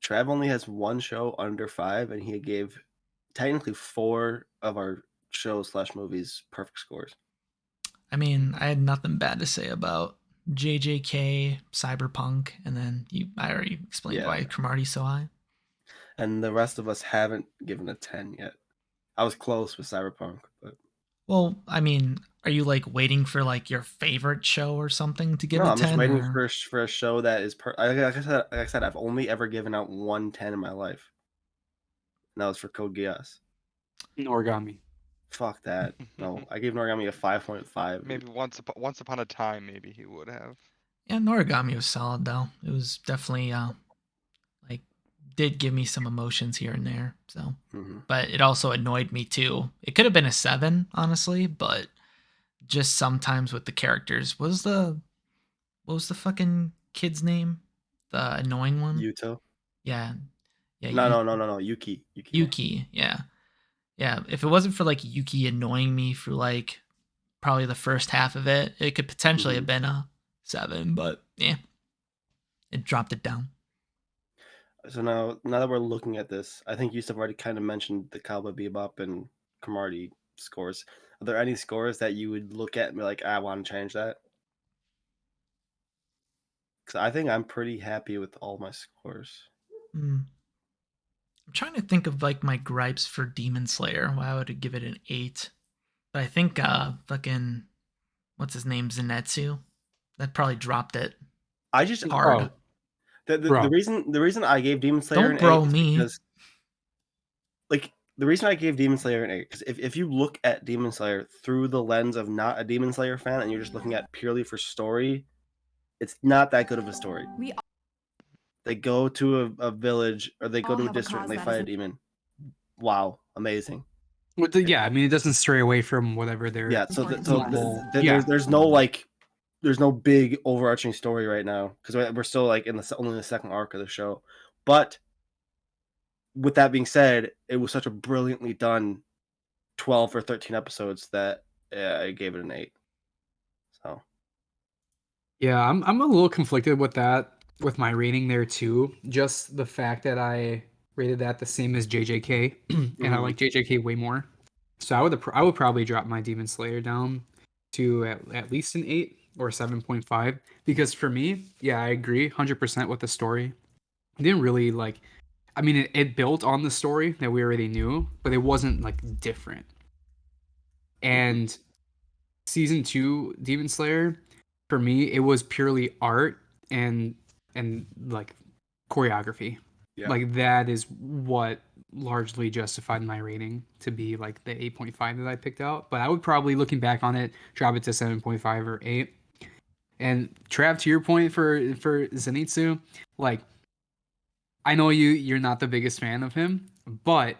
Trav only has one show under 5, and he gave technically 4 of our shows / movies perfect scores. I mean, I had nothing bad to say about JJK, Cyberpunk, and then I already explained why Cromartie's so high. And the rest of us haven't given a 10 yet. I was close with Cyberpunk, but well, I mean, are you like waiting for like your favorite show or something to give no, a 10? I'm just waiting or... for a show that is like I said, I've only ever given out 1 10 in my life. And that was for Code Geass. Origami. Fuck that. No, I gave Noragami a 5.5. Maybe once upon a time, maybe he would have. Yeah, Noragami was solid though. It was definitely like did give me some emotions here and there. So, Mhm. but it also annoyed me too. It could have been a 7, honestly, but just sometimes with the characters. What was the fucking kid's name? The annoying one? Yuto. Yeah. Yeah, No. Yuki. Yeah. Yuki. Yeah. Yeah, if it wasn't for like Yuki annoying me for like probably the first half of it, it could potentially Mhm. have been a 7, but yeah, it dropped it down. So now that we're looking at this, I think Yusuf already kind of mentioned the Cowboy Bebop and Cromartie scores. Are there any scores that you would look at and be like, I want to change that? Because I think I'm pretty happy with all my scores. Hmm. I'm trying to think of like my gripes for Demon Slayer. Why would I give it an 8? But I think fucking what's his name, Zenitsu, that probably dropped it I just hard. Oh, the bro. reason I gave Demon Slayer Don't an 8 bro is me. because like the reason I gave Demon Slayer an 8 because if you look at Demon Slayer through the lens of not a Demon Slayer fan and you're just looking at purely for story, it's not that good of a story. They go to a village or they go All to a have a district and cause they that fight a isn't- demon. Wow, amazing. Yeah, I mean, it doesn't stray away from whatever their Yeah, so Important goal. there's there's no big overarching story right now because we're still like in only the second arc of the show. But with that being said, it was such a brilliantly done 12 or 13 episodes that I gave it an 8. So Yeah, I'm a little conflicted with that with my rating there too. Just the fact that I rated that the same as JJK, and I like JJK way more. So I would probably drop my Demon Slayer down to at least an 8 or 7.5 because for me, yeah, I agree 100% with the story. It didn't really like I mean it built on the story that we already knew, but it wasn't like different. And season 2 Demon Slayer, for me, it was purely art and like choreography. yeah. Like that is what largely justified my rating to be like the 8.5 that I picked out. But I would probably, looking back on it, drop it to 7.5 or 8. And Trav, to your point for Zenitsu, like I know you're not the biggest fan of him, but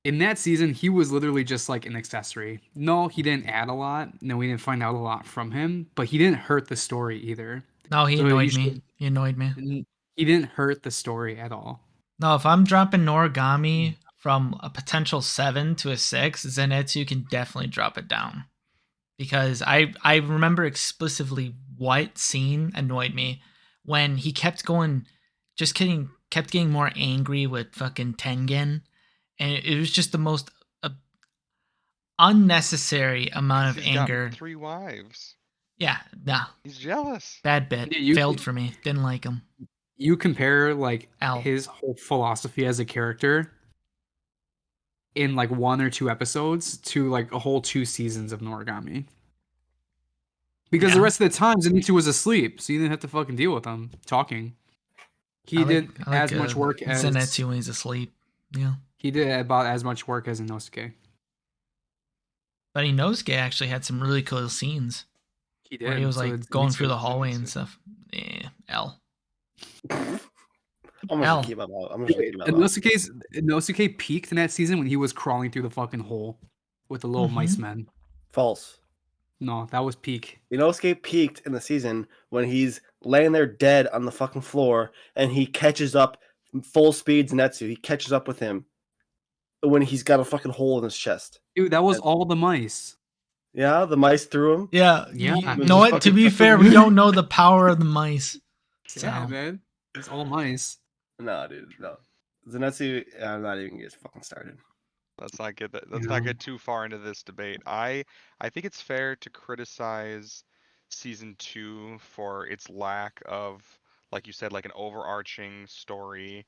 in that season he was literally just like an accessory. No, he didn't add a lot. No, we didn't find out a lot from him, but he didn't hurt the story either. No, he So you annoyed me. should He annoyed me. he didn't hurt the story at all. No, if I'm dropping Noragami from a potential 7 to a 6, Zenitsu can definitely drop it down. Because I remember explicitly what scene annoyed me when he kept going, just kidding, kept getting more angry with fucking Tengen, and it was just the most unnecessary amount of He's got anger. 3 wives. Yeah, nah, He's jealous. bad bit, Yeah, you failed for me. Didn't like him. you compare like L. his whole philosophy as a character in like 1 or 2 episodes to like a whole 2 seasons of Noragami. Because the Yeah, rest of the time Zenitsu was asleep, so you didn't have to fucking deal with him talking. He did I like as much work as Zenitsu when he's asleep. Yeah, he did about as much work as Inosuke. but Inosuke actually had some really cool scenes He where he did. was So like did going through Zenitsu. the hallway and Zenitsu. stuff. L. I'm L. gonna keep him out. I'm just gonna keep him out. Inosuke peaked in that season when he was crawling through the fucking hole with the little mice men. False. No, that was peak. Inosuke peaked in the season when he's laying there dead on the fucking floor and he catches up full speed Zenitsu. He catches up with him when he's got a fucking hole in his chest. Dude, that was And- all the mice. Yeah, the mice threw him. Yeah, Yeah. you It was know just what? To fucking be fair, we don't know the power of the mice. Yeah, So, man. It's all mice. No, dude, no. Zenitsu, I'm not even get fucking started. Let's not get that. You Let's not know? get too far into this debate. I think it's fair to criticize season 2 for its lack of, like you said, like an overarching story.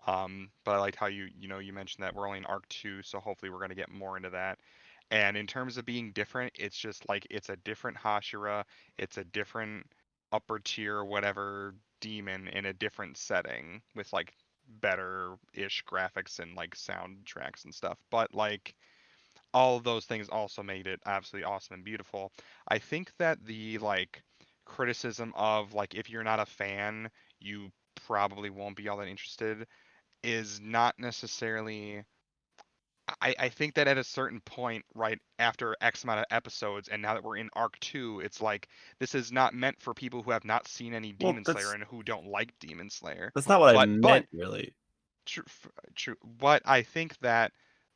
But I liked how you mentioned that we're only in arc 2, so hopefully we're gonna get more into that. And in terms of being different, it's just like it's a different Hashira, it's a different upper tier whatever demon in a different setting with like better-ish graphics and like soundtracks and stuff. But like all of those things also made it absolutely awesome and beautiful. I think that the like criticism of like if you're not a fan, you probably won't be all that interested is not necessarily. I think that at a certain point, right after X amount of episodes, and now that we're in Arc 2, it's like this is not meant for people who have not seen any Well, Demon Slayer and who don't like Demon Slayer. that's not what I But meant, really. true. But I think that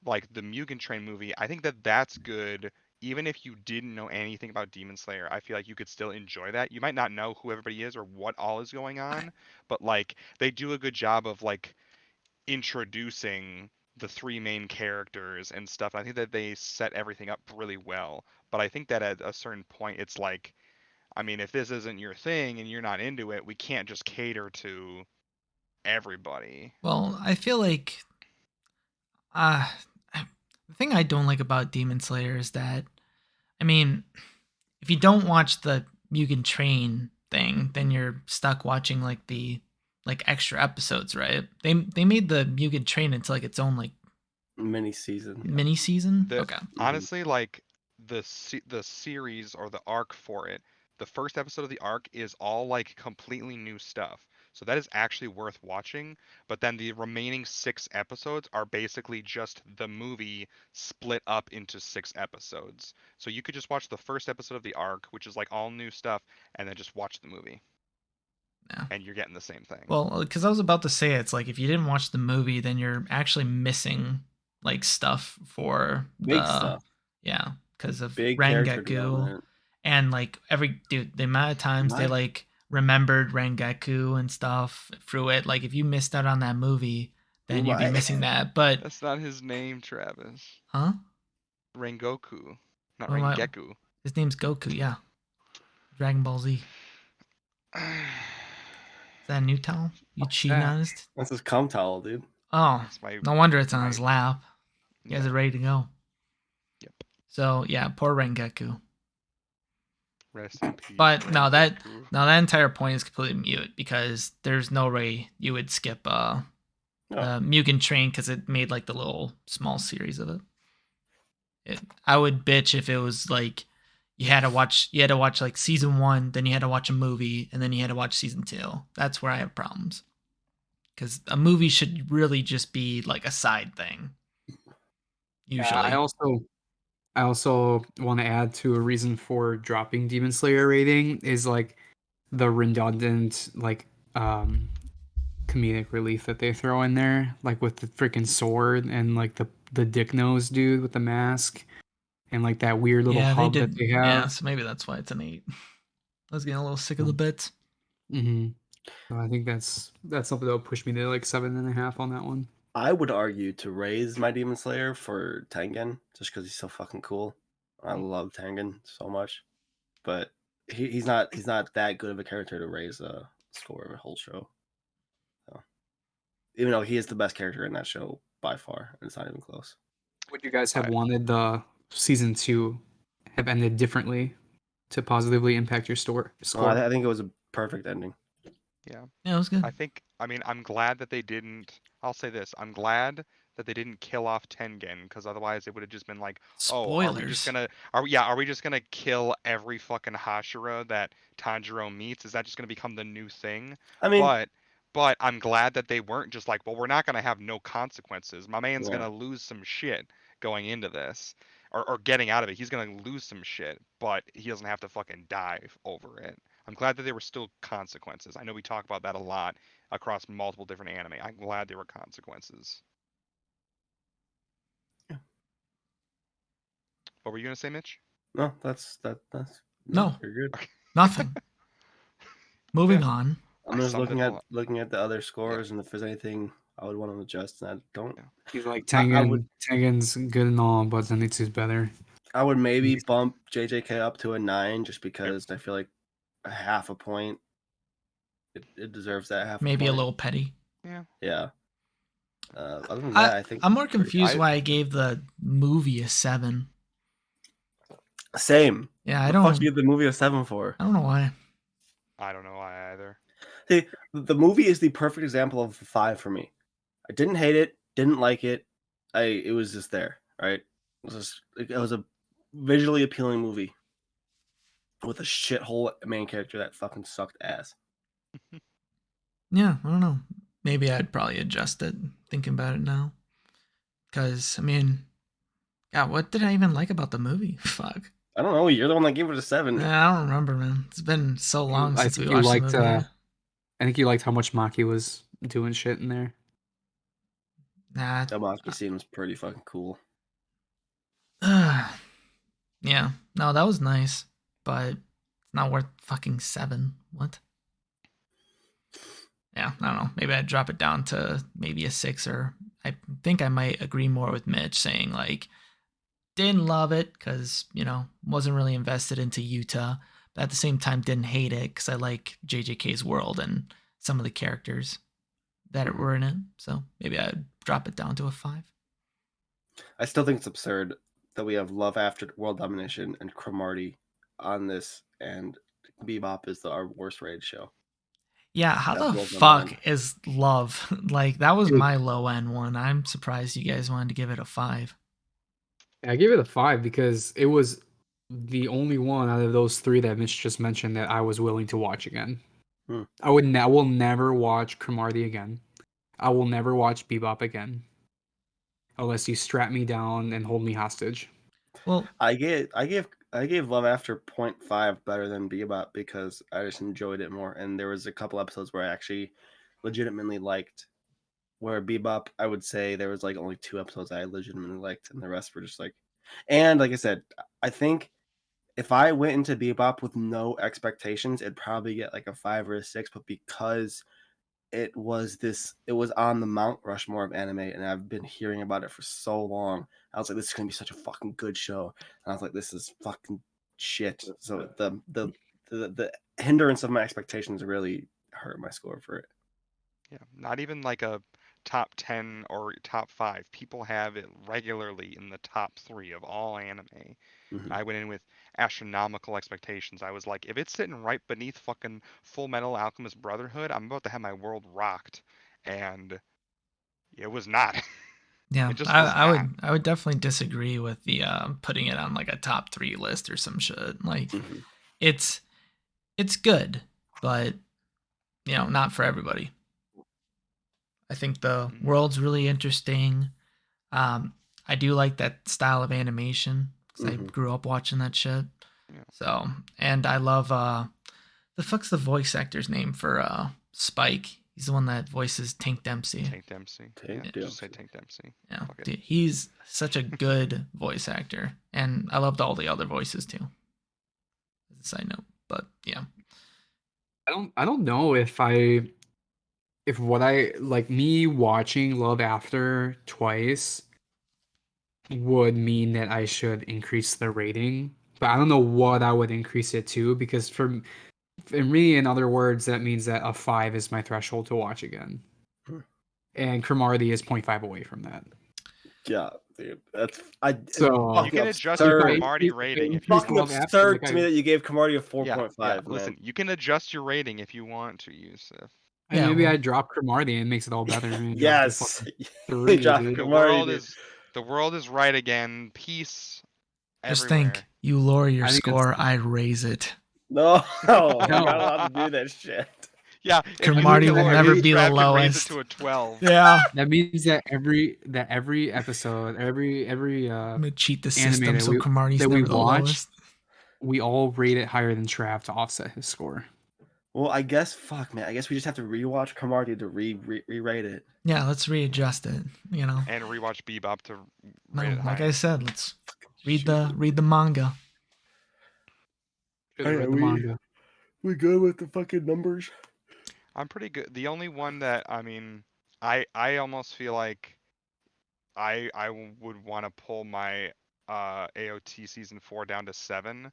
like the Mugen Train movie, I think that that's good. Even if you didn't know anything about Demon Slayer, I feel like you could still enjoy that. You might not know who everybody is or what all is going on, but like they do a good job of like introducing the three main characters and stuff. I think that they set everything up really well. But I think that at a certain point, it's like, I mean, if this isn't your thing and you're not into it, we can't just cater to everybody. Well, I feel like uh the thing I don't like about Demon Slayer is that, I mean, if you don't watch the Mugen Train thing, then you're stuck watching like the like extra episodes, right? They made the Mugen Train into like its own like Mini season. mini season. The Okay. honestly, like the series or the arc for it, the first episode of the arc is all like completely new stuff. So that is actually worth watching. But then the remaining 6 episodes are basically just the movie split up into 6 episodes. So you could just watch the first episode of the arc, which is like all new stuff, and then just watch the movie, Yeah. and you're getting the same thing. Well, because I was about to say, it's like if you didn't watch the movie, then you're actually missing like stuff for Big the stuff. yeah, because of Big character Rengaku development. and like every dude, the amount of times they What? like remembered Rengaku and stuff through it. Like if you missed out on that movie, then you'd be What? missing that. But That's not his name, Travis. huh? Rengoku, not What am I- Rengeku. His name's Goku. Yeah, Dragon Ball Z. Is that a new towel? You cheating that? on us? That's his cum towel, dude. Oh, That's my no wonder it's on my- his lap. You guys yeah, are ready to go. Yep. So yeah, poor Rengaku. Rest in peace. But no, that Rengoku. that entire point is completely mute because there's no way you would skip Mugen Train because it made like the little small series of it. I would bitch if it was like you had to watch like season 1, then you had to watch a movie, and then you had to watch season 2. That's where I have problems. Because a movie should really just be like a side thing. Usually. I also want to add to a reason for dropping Demon Slayer rating is like the redundant like comedic relief that they throw in there, like with the freaking sword and like the dick nose dude with the mask and like that weird little Yeah, they hub that did. they have. Yeah, so maybe that's why it's an 8. I was getting a little sick of the bits. Mm-hmm. So I think that's something that will push me to like 7.5 on that one. I would argue to raise my Demon Slayer for Tengen just because he's so fucking cool. I love Tengen so much, but he's not that good of a character to raise a score of a whole show. So, even though he is the best character in that show by far, and it's not even close. Would you guys have Right. wanted the season 2 have ended differently to positively impact your score? I think it was a perfect ending. Yeah. Yeah, it was good. I mean, I'm glad that they didn't. I'll say this: I'm glad that they didn't kill off Tengen, because otherwise it would have just been like, oh, are we just Spoilers. gonna are we just gonna kill every fucking Hashira that Tanjiro meets? Is that just gonna become the new thing? I mean, But I'm glad that they weren't just like, well, we're not gonna have no consequences. My man's yeah. gonna lose some shit going into this, or getting out of it. He's gonna lose some shit, but he doesn't have to fucking die over it. I'm glad that there were still consequences. I know we talk about that a lot across multiple different anime. I'm glad there were consequences. Yeah. What were you gonna say, Mitch? No, that's No. You're good. Nothing. Moving Yeah. on. I'm I just summed it all up. looking at the other scores and if there's anything I would want to adjust. And I don't. Yeah. He's like I would Tengen's good and all, but Zenitsu's better. I would maybe bump JJK up to a 9 just because I feel like a half a point. It deserves that half. Maybe a a point. little petty. Yeah. Yeah. Other than that, I think I'm more confused I- why I gave the movie a 7. same. Yeah, I The don't. fuck you give the movie a 7 for? I don't know why. I don't know why either. See, the movie is the perfect example of a 5 for me. I didn't hate it, didn't like it. It was just there, right? It was a visually appealing movie with a shithole main character that fucking sucked ass. Yeah, I don't know. maybe I'd probably adjust it thinking about it now. Because, I mean, yeah, what did I even like about the movie? Fuck. I don't know. You're the one that gave it a 7. I don't remember, man. It's been so long I since we think you watched the liked. movie. I think you liked how much Maki was doing shit in there. Nah. That Maki scene was pretty fucking cool. Yeah. No, that was nice, but it's not worth fucking 7. What? Yeah, I don't know. Maybe I'd drop it down to maybe a 6, or I think I might agree more with Mitch saying, like, didn't love it because, wasn't really invested into Utah, but at the same time didn't hate it because I like JJK's world and some of the characters that were in it. So maybe I'd drop it down to a 5. I still think it's absurd that we have Love After World Domination and Cromartie on this, and Bebop is our worst rated show. Yeah, how That the blows my fuck mind. is Love? Like, that was Dude. my low end one. I'm surprised you guys wanted to give it a 5. I gave it a 5 because it was the only one out of those 3 that Mitch just mentioned that I was willing to watch again. I will never watch Cromartie again. I will never watch Bebop again, unless you strap me down and hold me hostage. Well, I gave Love After 0.5 better than Bebop because I just enjoyed it more, and there was a couple episodes where I actually legitimately liked. Where Bebop, I would say there was like only 2 episodes I legitimately liked, and the rest were just like. And like I said, I think if I went into Bebop with no expectations, it'd probably get like a 5 or a 6. But because it was on the Mount Rushmore of anime, and I've been hearing about it for so long, I was like, this is gonna be such a fucking good show. And I was like, this is fucking shit. So the hindrance of my expectations really hurt my score for it. Yeah, not even like a top 10 or top 5. People have it regularly in the top 3 of all anime. Mhm. I went in with astronomical expectations. I was like, if it's sitting right beneath fucking Full Metal Alchemist Brotherhood, I'm about to have my world rocked. And it was not. yeah, It just was I not. would definitely disagree with the putting it on like a top 3 list or some shit. Like, Mhm. it's good, but not for everybody. I think the world's really interesting. I do like that style of animation because I Mhm. grew up watching that shit. Yeah. So, and I love the fuck's the voice actor's name for Spike? He's the one that voices Tank Dempsey. Tank Dempsey. Tank Yeah, just say Dempsey. Tank Dempsey. Yeah, Fuck it. dude, he's such a good voice actor, and I loved all the other voices too. As a side note, but yeah, I don't know if what I like me watching Love After twice would mean that I should increase the rating, but I don't know what I would increase it to because for me, in other words, that means that a 5 is my threshold to watch again, and Cromartie is 0.5 away from that. Yeah, dude, So You can adjust if your I Cromartie increase, rating if you increase fucking Love want. After, absurd like to me that you gave Cromartie a Yeah, 4.5. yeah. Man. Listen, you can adjust your rating if you want to, Yusuf. and yeah, maybe well, I drop Cromartie and it makes it all better. And drop to Yes, fucking 3, drop dude. Cromartie, dude. The world is right again. Peace just everywhere. think, you lower your I think that's score, I raise it. No, I'm No. not allowed to do that shit. Yeah, if you Cromartie think will lower, never maybe be the Trav can raise it lowest. to a 12. Yeah, That means that every episode, every I'm gonna cheat the anime system so that Cromartie's we never the watch, lowest. we all rate it higher than Trav to offset his score. Well, I guess, fuck, man. I guess we just have to rewatch Cromartie to re-rate it. Yeah, let's readjust it. And rewatch Bebop to rate No, it like higher. I said, let's read Shoot. the manga. Should have read the manga. We good with the fucking numbers? I'm pretty good. The only one that I almost feel like I would want to pull my AOT season 4 down to 7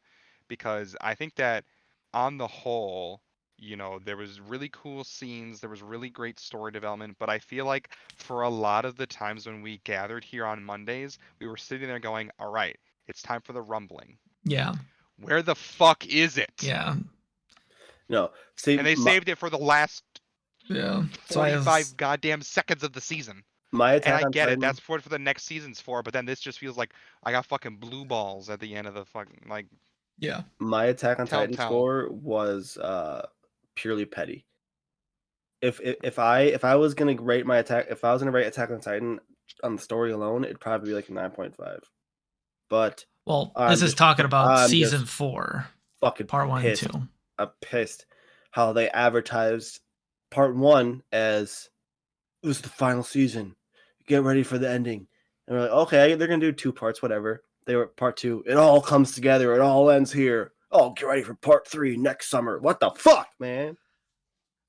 because I think that on the whole, there was really cool scenes, there was really great story development, but I feel like for a lot of the times when we gathered here on Mondays, we were sitting there going, "All right, it's time for the rumbling. Yeah, Where the fuck is it?" yeah, No, see, And they saved it for the last yeah. So 45 goddamn seconds of the season. my And Attack I on get it. Titan. That's what for the next season's for. But then this just feels like I got fucking blue balls at the end of the fucking like. My Attack on Titan Telltale. score was purely petty. if I was gonna rate my Attack on Titan on the story alone, it'd probably be like a 9.5. But Well, I'm this is just talking about I'm season just 4, fucking part 1 and pissed. 2. I'm pissed how they advertised part 1 as it was the final season. Get ready for the ending. And we're like, okay, they're gonna do 2 parts, whatever. They were part 2. It all comes together. It all ends here. Oh, get ready for part 3 next summer. What the fuck, man?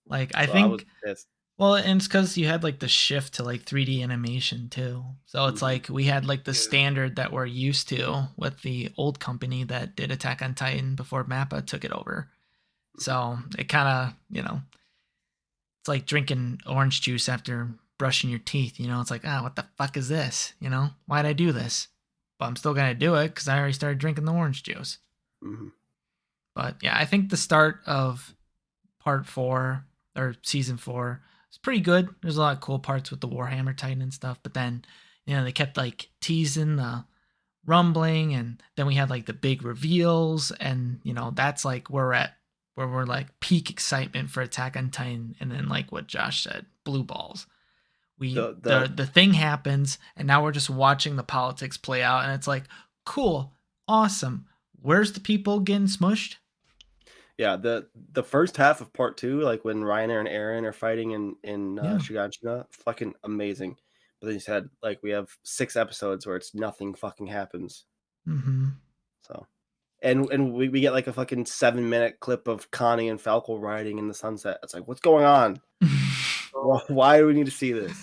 Like, I So I was think, pissed. well, and it's because you had like the shift to like 3D animation too. So it's Mhm. like we had like the Yeah. standard that we're used to with the old company that did Attack on Titan before Mappa took it over. So it kind of, it's like drinking orange juice after brushing your teeth. It's like, what the fuck is this? Why'd I do this? But I'm still gonna do it because I already started drinking the orange juice. Mhm. But yeah, I think the start of part 4 or season 4 is pretty good. There's a lot of cool parts with the Warhammer Titan and stuff. But then, they kept like teasing the rumbling, and then we had like the big reveals, and that's like where we're like peak excitement for Attack on Titan. And then, like what Josh said, blue balls. The thing happens, and now we're just watching the politics play out, and it's like, cool, awesome. Where's the people getting smushed? Yeah, the first half of part 2, like when Reiner and Eren are fighting in Yeah. Shiganshina, fucking amazing. But then you said like we have 6 episodes where it's nothing fucking happens. Mm-hmm. So, and we get like a fucking 7-minute clip of Connie and Falco riding in the sunset. It's like, what's going on? Why do we need to see this?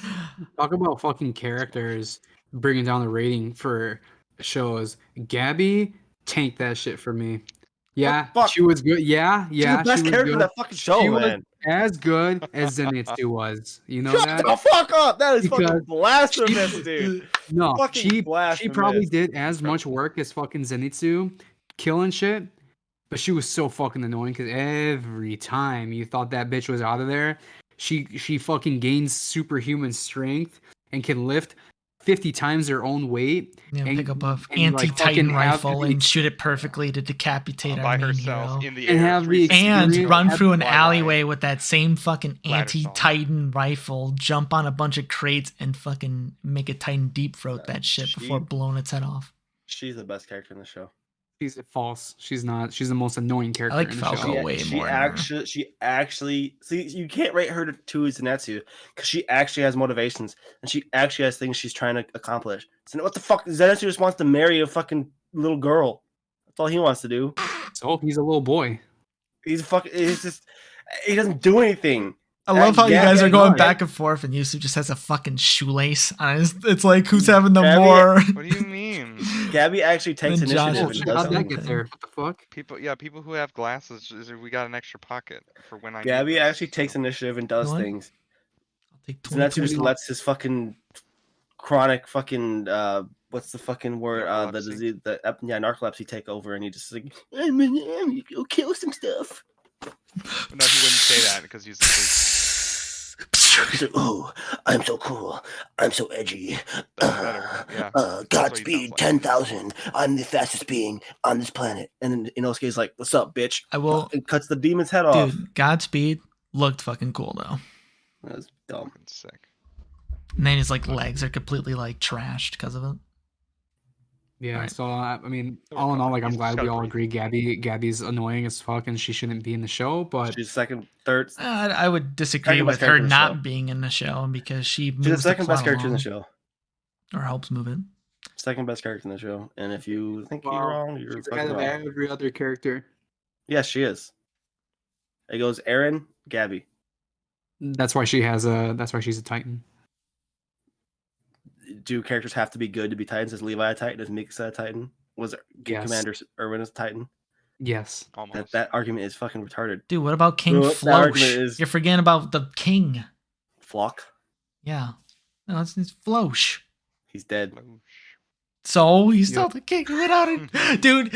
Talk about fucking characters bringing down the rating for shows. Gabby tanked that shit for me. Yeah, fuck? she was good. Yeah, She's the best she was character in good. that fucking show, She was man. as good as Zenitsu was. You know Shut that? the fuck up! That is fucking Because blasphemous, dude. No, Fucking she blasphemous. probably did as much work as fucking Zenitsu, killing shit, but she was so fucking annoying because every time you thought that bitch was out of there, she fucking gains superhuman strength and can lift 50 times her own weight. And, pick up a and, like, anti-Titan fucking have rifle the and shoot it perfectly to decapitate our by main herself hero. in the And air, have the 360 And experience- run have through an flyby. alleyway with that same fucking Ladder song. anti-Titan rifle, jump on a bunch of crates, and fucking make a Titan deep throat that shit before blowing its head off. She's the best character in the show. She's false. She's not. She's the most annoying character like in the Falco show. way she more than her. actually see, you can't rate her to Zenitsu because she actually has motivations and she actually has things she's trying to accomplish. So what the fuck? Zenitsu just wants to marry a fucking little girl. That's all he wants to do. So he's a little boy. He doesn't do anything. I love how you guys are going Gabby- back and forth, and Yusuf just has a fucking shoelace on his. It's like, who's having the Gabby- more? What do you mean? Gabby actually takes Then Josh initiative was and How'd does that things. get there? What the fuck? People who have glasses, we got an extra pocket for when I. need Gabby this, actually so. takes initiative and does You know what? things. I'll take Zenitsu 22. just lets his fucking chronic fucking what's the fucking word? The Narcolepsy? disease, narcolepsy take over, and he just like, I'm gonna go kill some stuff. But no, he wouldn't say that because he's asleep. He's like, oh, I'm so cool. I'm so edgy. That's better. Yeah. That's what he sounds Godspeed, like. 10,000. I'm the fastest being on this planet. And then Inosuke's like, "What's up, bitch?" I will, And cuts the demon's head off. dude. Godspeed looked fucking cool though. That was dumb. Fucking sick. And then his like legs are completely like trashed because of it. Yeah, Right. so I mean, Don't all in all, recover. like I'm He's glad just we gotta all breathe. agree Gabby's annoying as fuck and she shouldn't be in the show. But She's second, third. I would disagree Second with best her character in the show. not being in the show because she She's the moves second best plot character in the along, show. or helps move it. Second best character in the show. And if you think you're Wow, wrong, you're she's ahead fucking of wrong. every other character. Yes, she is. It goes Eren, Gabby. That's why she's a Titan. Do characters have to be good to be Titans? Is Levi a Titan? Is Mikasa a Titan? Was Yes. Commander Erwin a Titan? Yes. Almost. That argument is fucking retarded. Dude, what about King Well, that argument Floch? is- You're forgetting about the king. Flock, Yeah, no, it's Floch. he's dead. Floosh. So he's still Yep. the king without it, dude.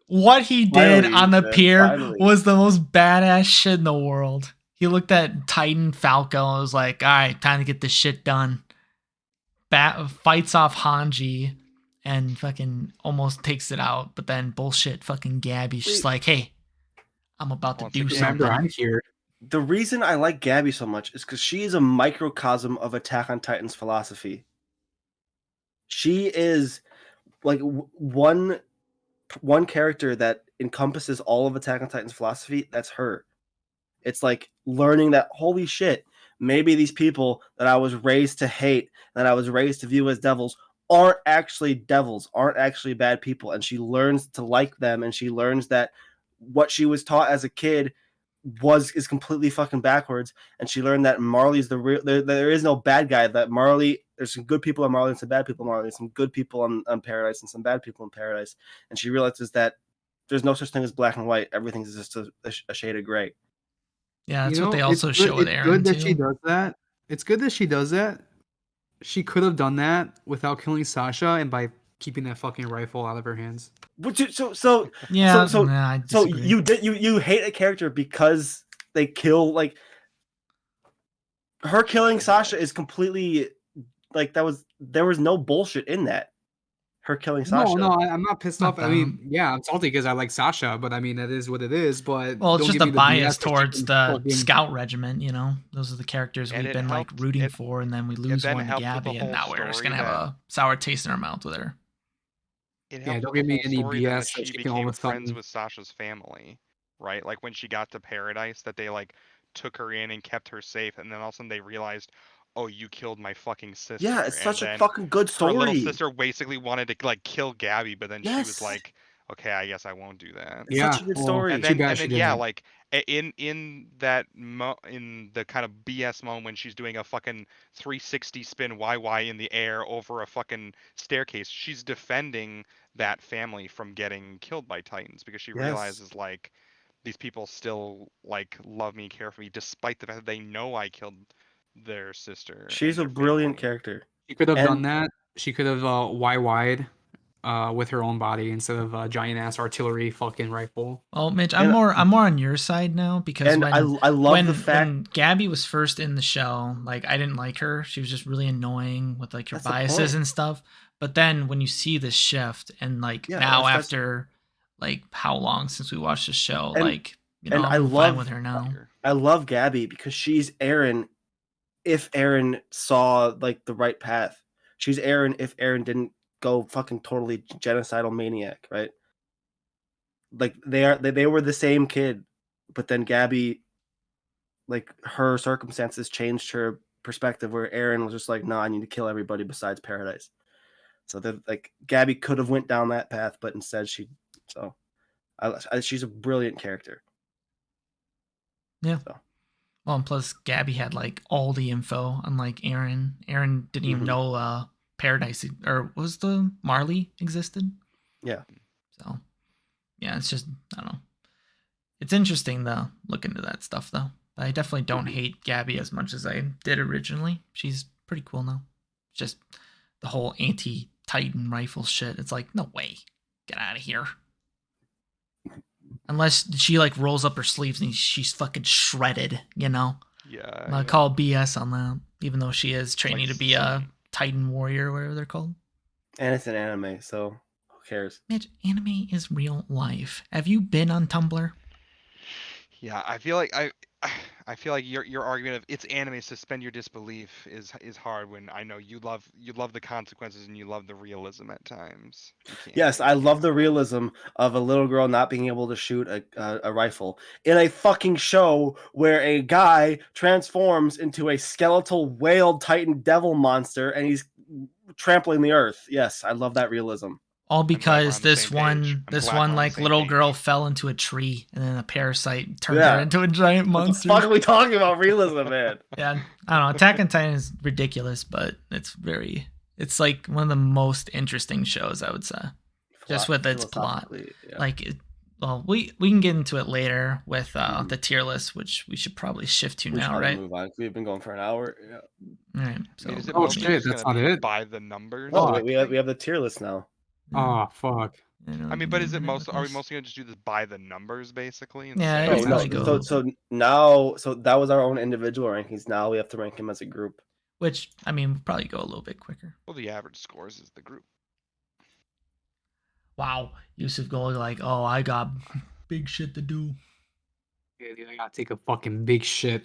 What he did Finally, on the man, pier finally. was the most badass shit in the world. He looked at Titan Falco and was like, "All right, time to get this shit done." Fights off Hanji and fucking almost takes it out, but then bullshit fucking Gabby's just like, "Hey, I'm about to Wants do to something." Remember, I'm here. The reason I like Gabby so much is because she is a microcosm of Attack on Titan's philosophy. She is like one character that encompasses all of Attack on Titan's philosophy. That's her. It's like learning that holy shit, maybe these people that I was raised to hate, that I was raised to view as devils, aren't actually devils, aren't actually bad people, and she learns to like them, and she learns that what she was taught as a kid is completely fucking backwards, and she learned that Marley's the real. There is no bad guy. That Marley, there's some good people on Marley and some bad people on Marley. There's some good people on Paradise and some bad people in Paradise, and she realizes that there's no such thing as black and white. Everything's just a shade of gray. Yeah, You that's what know, they it's also good. show with It's Aaron good that she too. does that. It's good that she does that. She could have done that without killing Sasha and by keeping that fucking rifle out of her hands. Yeah, So nah, I disagree. you hate a character because they kill like her killing Sasha is completely like there was no bullshit in that. Her killing Sasha. No, I'm not pissed Not off. I that. mean, yeah, I'm salty because I like Sasha, but I mean, that is what it is. But Well, it's don't just give a me the BS bias that she towards can the fucking. scout regiment, you know? Those are the characters And we've it been like helped. rooting It for, and then we it lose then one to helped with the Gabby, and whole now we're just story gonna have that a sour taste in our mouth with her. it Yeah, helped don't with the give me whole any story then that BS that she she can all of became a friends sudden. with Sasha's family, right? Like when she got to Paradise, that they like took her in and kept her safe, and then all of a sudden they realized, oh, you killed my fucking sister. Yeah, it's And such a then fucking good her little story. sister basically wanted to like kill Gabby, but then she was Yes, like, okay, I guess I won't do that. it's such Yeah, a good well, story. too bad And she then yeah, didn't. like in that in the kind of BS moment when she's doing a fucking 360 spin YY in the air over a fucking staircase, she's defending that family from getting killed by Titans because she Yes, realizes like these people still like love me, care for me, despite the fact that they know I killed their sister and she's a their brilliant family. character, She could have done and that. She could have YY'd with her own body instead of a giant ass artillery fucking rifle. Well, Mitch, and I'm more on your side now because and I love the fact when Gabby was first in the show, like I didn't like her. She was just really annoying with like her that's the biases point. and stuff. But then when you see this shift and like Yeah, now that's after like how long since we watched the show, and like you know, and I'm fine with her now. I love Gabby because she's Aaron. If Aaron saw like the right path, she's Aaron. If Aaron didn't go fucking totally genocidal maniac, right? Like they were the same kid, but then Gabby, like her circumstances changed her perspective. Where Aaron was just like, no, I need to kill everybody besides Paradise. So that like Gabby could have went down that path, but instead she. So she's a brilliant character. Yeah. So. Well, and plus Gabby had like all the info, unlike Aaron. Aaron didn't even know Paradise or was the Marley existed. Yeah. So yeah, it's just I don't know. It's interesting though, look into that stuff though. I definitely don't hate Gabby as much as I did originally. She's pretty cool now. Just the whole anti-Titan rifle shit. It's like, no way. Get out of here. Unless she like rolls up her sleeves and she's fucking shredded, you know? Yeah. I call BS on that, even though she is training Like to be a Titan warrior or whatever they're called. And it's an anime, so who cares? Mitch, anime is real life. Have you been on Tumblr? Yeah, I feel like I feel like your argument of it's anime, suspend your disbelief is hard when I know you love the consequences and you love the realism at times. Yes, I love the realism of a little girl not being able to shoot a rifle in a fucking show where a guy transforms into a skeletal whale titan devil monster and he's trampling the earth. Yes, I love that realism. All I'm glad we're because on the same page. I'm this glad we're one on the like same little page. girl fell into a tree and then a parasite turned her Yeah. into a giant What the monster. fuck are we talking about realism, man? Yeah, I don't know. Attack on Titan is ridiculous, but it's like one of the most interesting shows I would say, just with its plot. Yeah. Like, well, we can get into it later with the tier list, which we should probably shift to we now, should right? move on. We've been going for an hour. Yeah. All right. I So, mean, is it Oh, mostly shit, just that's gonna not be it? by the numbers? No, Fuck. we have the tier list now. Oh, fuck. I mean, but is it most? Are we mostly gonna just do this by the numbers basically? Yeah, Instead it'd of probably actually- go. So now that was our own individual rankings. Now we have to rank him as a group. Which I mean, we'll probably go a little bit quicker. Well, the average scores is the group. Wow, Yusuf going like, oh, I got big shit to do. Yeah, dude, I gotta take a fucking big shit.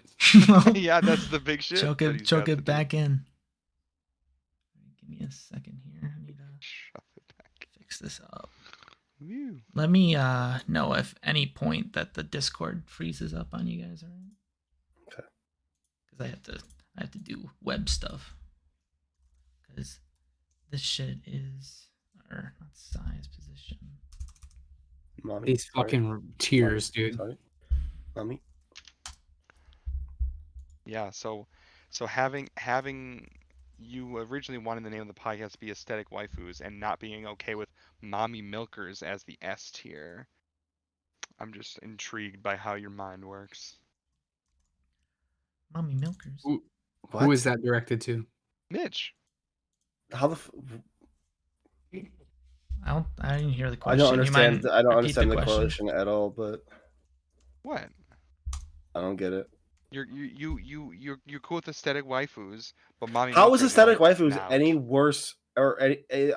Yeah, that's the big shit. Choke that it, he's choke got to it do. back in. Give me a second here. I need to Shove it back. fix this up. Woo. Let me know if any point that the Discord freezes up on you guys, alright? Okay. Because I have to do web stuff. Because this shit is, or not size, position. Mommy. These sorry. fucking tears, Mommy, dude. Sorry. Mommy. Yeah, so having you originally wanted the name of the podcast to be Aesthetic Waifus and not being okay with Mommy Milkers as the S tier. I'm just intrigued by how your mind works. Mommy milkers. Who What? is that directed to? Mitch. How the? I didn't hear the I question. don't You understand. mind I don't repeat understand the question? correlation at all. But What? I don't get it. You're cool with aesthetic waifus, but Mommy How is Milkers are aesthetic like, waifus nah. any worse or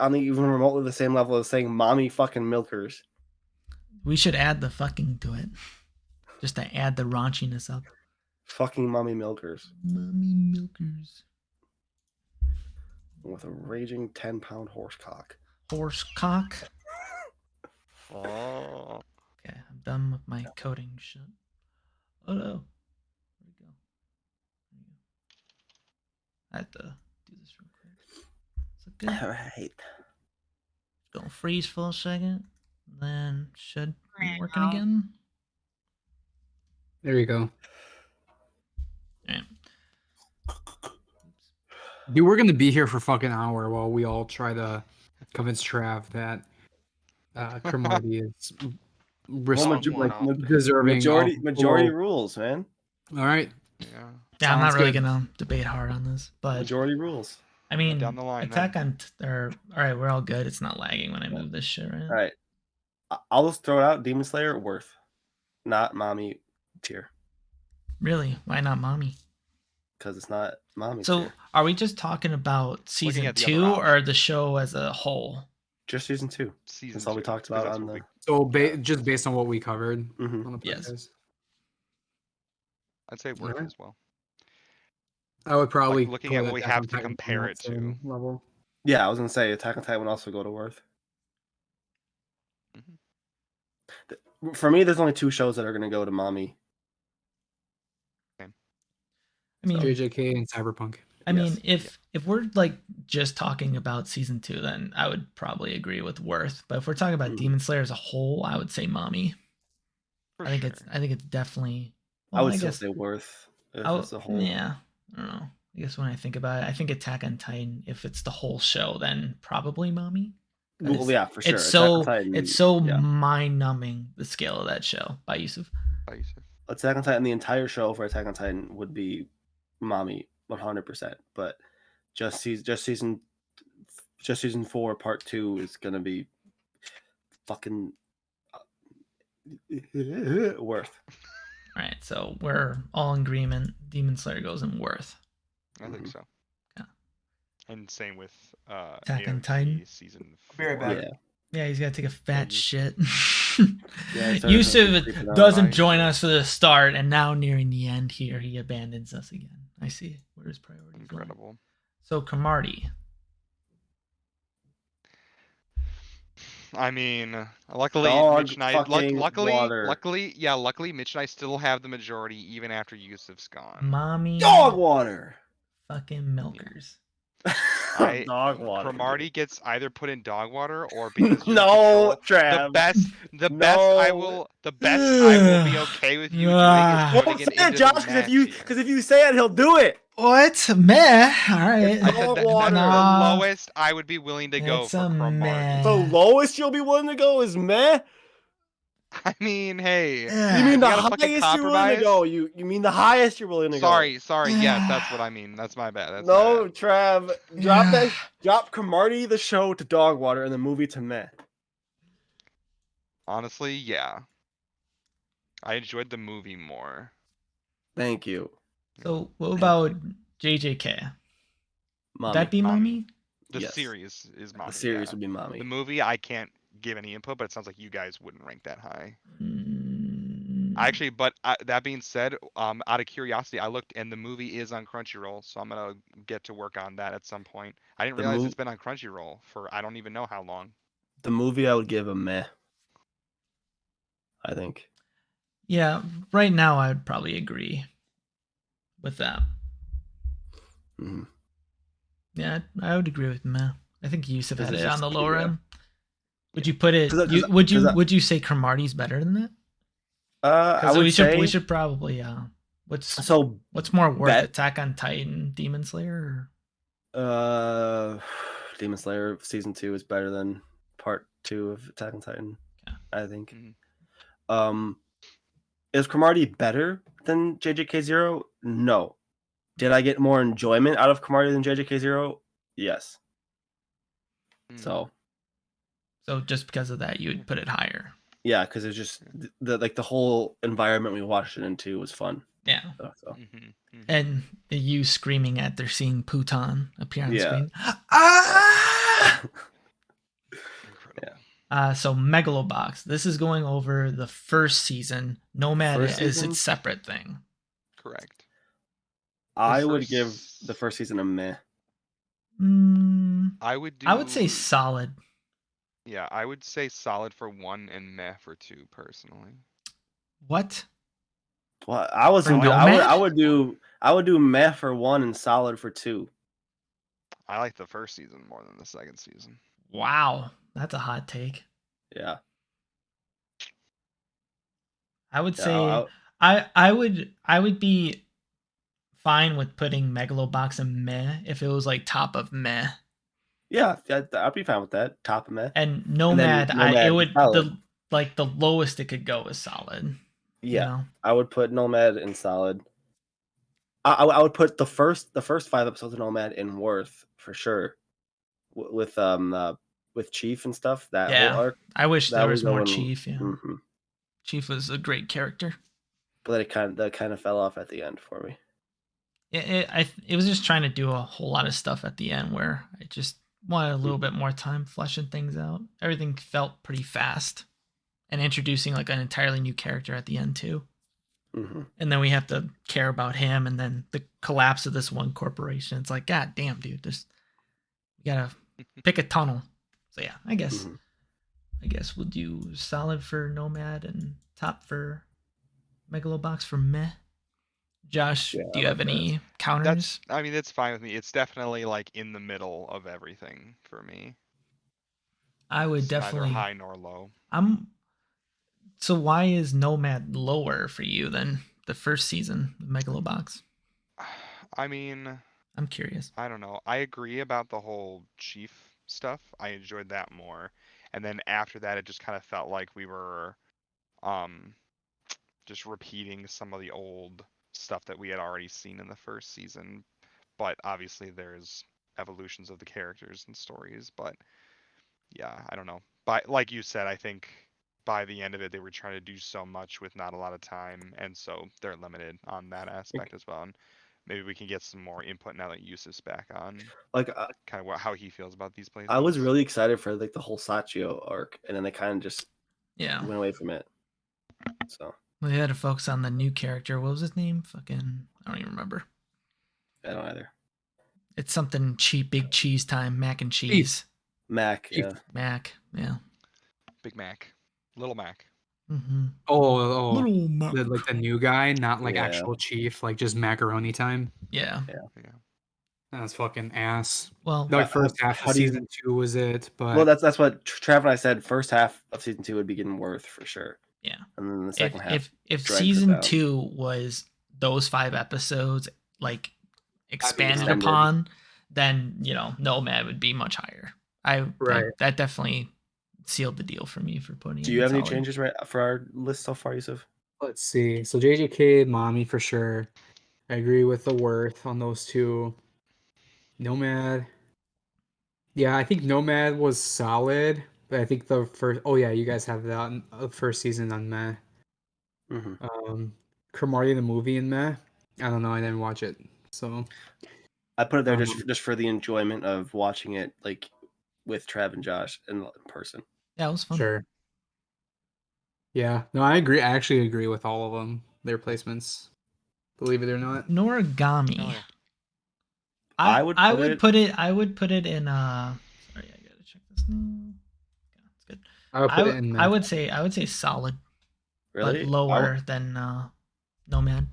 on the even remotely the same level as saying mommy fucking milkers? We should add the fucking to it. Just to add the raunchiness up. Fucking mommy milkers Mommy milkers. with a raging 10-pound horse cock. Horse cock. Oh. Okay, I'm done with my coding shit. Oh no. Where'd it go? There you go. I have to do this real quick. So good. All right. Gonna freeze for a second. Then should be working again. There you go. Alright. Dude, we're gonna be here for fucking hour while we all try to convince Trav that Cromartie is deserving. Majority rules, man. All right. Yeah. Yeah, I'm Sounds not really good. gonna debate hard on this, but Majority rules. I mean, down the line, Attack on or all right, we're all good. It's not lagging when I Yeah. move this shit, right? All right. I'll just throw it out. Demon Slayer, worth, not mommy tier, Really? Why not mommy? because it's not mommy So, tier. are we just talking about season at the 2 other or the show as a whole? Just season 2. Season That's all we 2, talked 'cause about that's on what the. So just based on what we covered Mhm. on the Yes. podcast, I'd say worth Alright. as well. I would probably looking put at what we Attack have on to Titan on compare that it to. same level. Yeah, I was gonna say Attack on Titan would also go to worth. For me, there's only 2 shows that are gonna go to mommy. I mean, JJK and Cyberpunk. I Yes. mean, if we're like just talking about season 2, then I would probably agree with worth. But if we're talking about Mhm. Demon Slayer as a whole, I would say mommy. For I think sure. it's definitely. I Well, would I still guess say worth if I it's a whole. Yeah, I don't know. I guess when I think about it, I think Attack on Titan. If it's the whole show, then probably mommy. Well, yeah, for sure. It's Attack on so Titan, it's so yeah. mind numbing the scale of that show by Yusuf. Attack on Titan, the entire show for Attack on Titan would be mommy 100%. But just season 4 part 2 is gonna be fucking worth. All right, so we're all in agreement. Demon Slayer goes in worth. I think so. Yeah. And same with Attack on AOT Titan. season Be right 4. back. Yeah. Yeah, he's got to take a fat shit. Yeah, he started Yusuf creeping out. doesn't join us for the start, and now nearing the end here, he abandons us again. I see where his priorities lie. Incredible. So Cromartie. I mean, luckily Dog Mitch and I, fucking water. luckily Mitch and I still have the majority even after Yusuf's gone. Mommy Dog water. fucking milkers. Dog water. Cromartie gets either put in dog water or because you're No, the Trav. best I will be okay with you doing is Well, putting say it it, into Josh, the because max if you say it, he'll do it. What? Meh. All right. I said water. the Nah. lowest I would be willing to go It's for a Cromartie. meh. The lowest you'll be willing to go is meh. I mean, hey, Yeah. You mean we the gotta fucking highest you're willing to compromise. go? You mean the highest you're willing to go? Sorry, yes, that's what I mean. That's my bad. That's No, my bad. Trav, drop Cromartie the show to dog water and the movie to meh. Honestly, yeah. I enjoyed the movie more. Thank you. So what about JJK? Would Mommy. that be mommy? The Yes. series is mommy. The series yeah. would be mommy. The movie, I can't give any input, but it sounds like you guys wouldn't rank that high. Actually, but that being said, out of curiosity, I looked and the movie is on Crunchyroll, so I'm gonna get to work on that at some point. I didn't The realize mov- it's been on Crunchyroll for I don't even know how long. The movie I would give a meh. I think. Yeah, right now I would probably agree with that. Mhm. Yeah, I would agree with Meh. I think Yusuf 'Cause had it's it on just- the lower yeah. end. Would you put it? 'Cause I- Would you say Cromartie's better than that? I Because would we say should probably what's so. what's more worth Bet Attack on Titan, Demon Slayer? Or... Demon Slayer season 2 is better than part 2 of Attack on Titan. Yeah. I think. Mhm. Is Cromartie better than JJK0? No. Did I get more enjoyment out of Cromartie than JJK0? Yes. Mm. So just because of that, you would put it higher. Yeah, because it's just the whole environment we watched it into was fun. Yeah. So. Mhm, mhm. And you screaming at they're seeing Puton appear on Yeah. screen. Ah! Incredible. So Megalobox. This is going over the first season. Nomad First is season? its separate thing. Correct. I The would give first- the first season a meh. I would I would say do- solid. Yeah, I would say solid for 1 and meh for 2 personally. What? Well, I was For gonna do. Nomad? I would do meh for 1 and solid for 2. I like the first season more than the second season. Wow, that's a hot take. Yeah. I would Yeah, say I would be fine with putting Megalobox in meh if it was like top of meh. Yeah, I'd be fine with that. Top of meh. And Nomad, Nomad it is would solid. the lowest it could go is solid. Yeah, You know? I would put Nomad in solid. I would put the first 5 episodes of Nomad in worth for sure. With Chief and stuff, that whole Yeah. arc. I wish That there would was go more in- Chief, yeah. Mhm. Chief was a great character. But that kind of fell off at the end for me. It was just trying to do a whole lot of stuff at the end where I just wanted a little bit more time fleshing things out. Everything felt pretty fast, and introducing like an entirely new character at the end too. Mm-hmm. And then we have to care about him, and then the collapse of this one corporation. It's like, god damn, dude, you gotta pick a tunnel. So yeah, I guess we'll do solid for Nomad and top for Megalobox for meh. Josh, Yeah, do I you have like that. any counters? That's fine with me. It's definitely like in the middle of everything for me. I would It's definitely. neither high nor low. So why is Nomad lower for you than the first season of Megalobox? I mean, I'm curious. I don't know. I agree about the whole Chief stuff. I enjoyed that more. And then after that, it just kind of felt like we were just repeating some of the old stuff that we had already seen in the first season. But obviously, there's evolutions of the characters and stories. But yeah, I don't know. But like you said, I think by the end of it, they were trying to do so much with not a lot of time. And so they're limited on that aspect as well. And maybe we can get some more input now that Yusuf's back on, Like kind of how he feels about these places. I was really excited for like the whole Sachio arc, and then they kind of just went away from it. So we had to focus on the new character. What was his name? Fucking, I don't even remember. I don't either. It's something cheap, big cheese time, mac and cheese. Mac, yeah. Mac, yeah. Big Mac, Little Mac. Mm-hmm. Oh, Little Mac. like the new guy, not like Yeah. actual Chief, like just macaroni time. Yeah. That's fucking ass. Well, Like first half how of do you- season 2 was it, but Well, that's what Trav and I said. First half of season 2 would be getting worth for sure. yeah. And then the second half. If drags it season down. 2 was those 5 episodes like expanded extended. upon, then Nomad would be much higher. That definitely sealed the deal for me for putting. Do you have any changes right for our list so far, Yusuf? let's see. So JJK, Mommy for sure. I agree with the worth on those two. Nomad. Yeah, I think Nomad was solid, but I think the first. Oh yeah, you guys have that on the first season on Meh. Mm-hmm. Cromartie the movie in Meh. I don't know. I didn't watch it, so I put it there just for the enjoyment of watching it, like with Trav and Josh in person. Yeah, it was fun. sure. Yeah, no, I agree. I actually agree with all of them. Their placements, believe it or not. Noragami. Oh, yeah. I would I put would it- put it. I would put it in. Sorry, I gotta check this now. Yeah, it's good. I would put it in. I would say solid, but Really? lower than Nomad.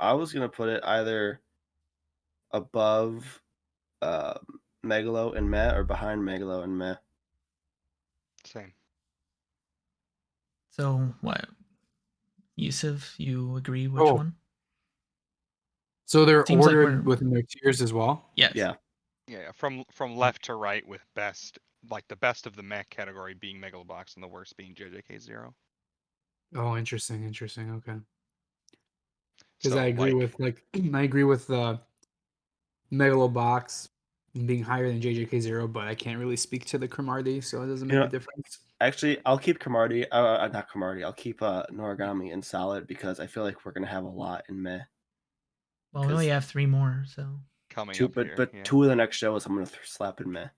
I was gonna put it either above Megalo and Meh or behind Megalo and Meh. Same. So what, Yusuf? You agree? Which Oh, one? so they're Seems like ordered we're within their tiers as well. yes. Yeah. Yeah, from left to right with best, like the best of the mech category being Megalobox and the worst being JJK0. Oh, interesting. Okay. Because So I agree like, with I agree with Megalobox being higher than JJK0, but I can't really speak to the Cromartie, so it doesn't You make know, a difference. actually, I'll keep Cromartie. Not Cromartie. I'll keep Noragami in solid because I feel like we're gonna have a lot in Meh. Well, we only 'Cause have 3 more, so coming Two, up here, but yeah. two of the next shows I'm gonna slap in Meh.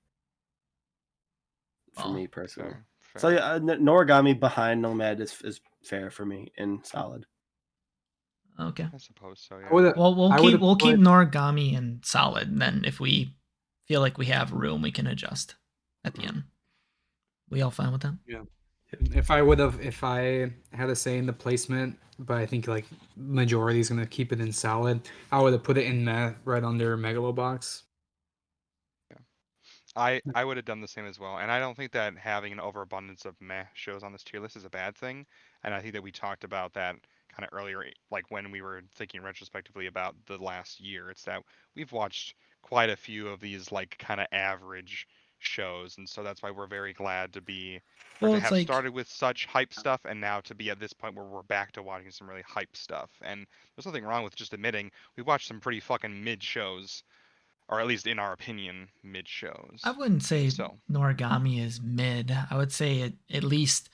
For well, me personally. Fair. So yeah, Noragami behind Nomad is fair for me in solid. okay. I suppose so, I yeah. would Well, I would have we'll keep put Noragami in solid. And then if we feel like we have room, we can adjust at the end. We all fine with that? yeah. If I had a say in the placement, but I think like majority is gonna keep it in solid, I would have put it in right under Megalobox. I would have done the same as well, and I don't think that having an overabundance of meh shows on this tier list is a bad thing. And I think that we talked about that kind of earlier, like when we were thinking retrospectively about the last year. It's that we've watched quite a few of these like kind of average shows, and so that's why we're very glad to be or Well, to it's have like started with such hype stuff, and now to be at this point where we're back to watching some really hype stuff. And there's nothing wrong with just admitting we watched some pretty fucking mid shows, or at least in our opinion, mid shows. I wouldn't say So Noragami is mid. I would say it at least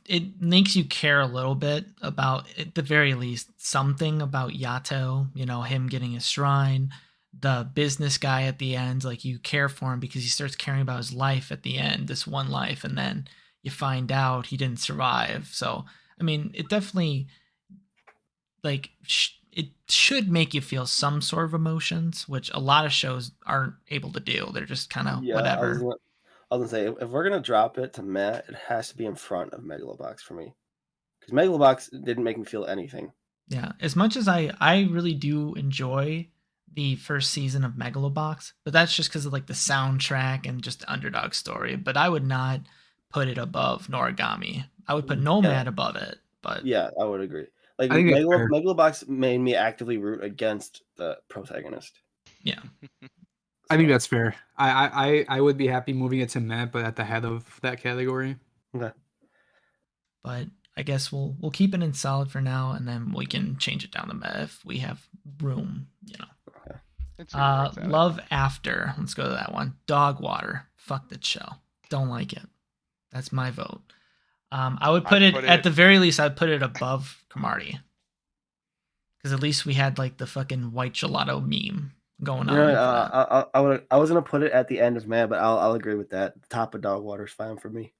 it makes you care a little bit about, at the very least, something about Yato, him getting his shrine, the business guy at the end, like you care for him because he starts caring about his life at the end, this one life, and then you find out he didn't survive. So, I mean, it definitely like it should make you feel some sort of emotions, which a lot of shows aren't able to do. They're just kind of Yeah, whatever. I was gonna say if we're gonna drop it to Meh, it has to be in front of Megalobox for me. Because Megalobox didn't make me feel anything. Yeah, as much as I really do enjoy the first season of Megalobox, but that's just because of like the soundtrack and just the underdog story. But I would not put it above Noragami. I would put Nomad above it, but Yeah, I would agree. Like I think that's fair. Megalobox made me actively root against the protagonist. yeah. I think that's fair. I would be happy moving it to Matt, but at the head of that category. Okay. But I guess we'll keep it in solid for now, and then we can change it down to meh if we have room. Okay. it's where it's at, I Love think. After. Let's go to that one. Dog Water. Fuck that show. Don't like it. That's my vote. I would put it at the very least. I'd put it above Cromartie, because at least we had like the fucking white gelato meme going on. I was gonna put it at the end of Meh, but I'll agree with that. The top of Dog Water is fine for me.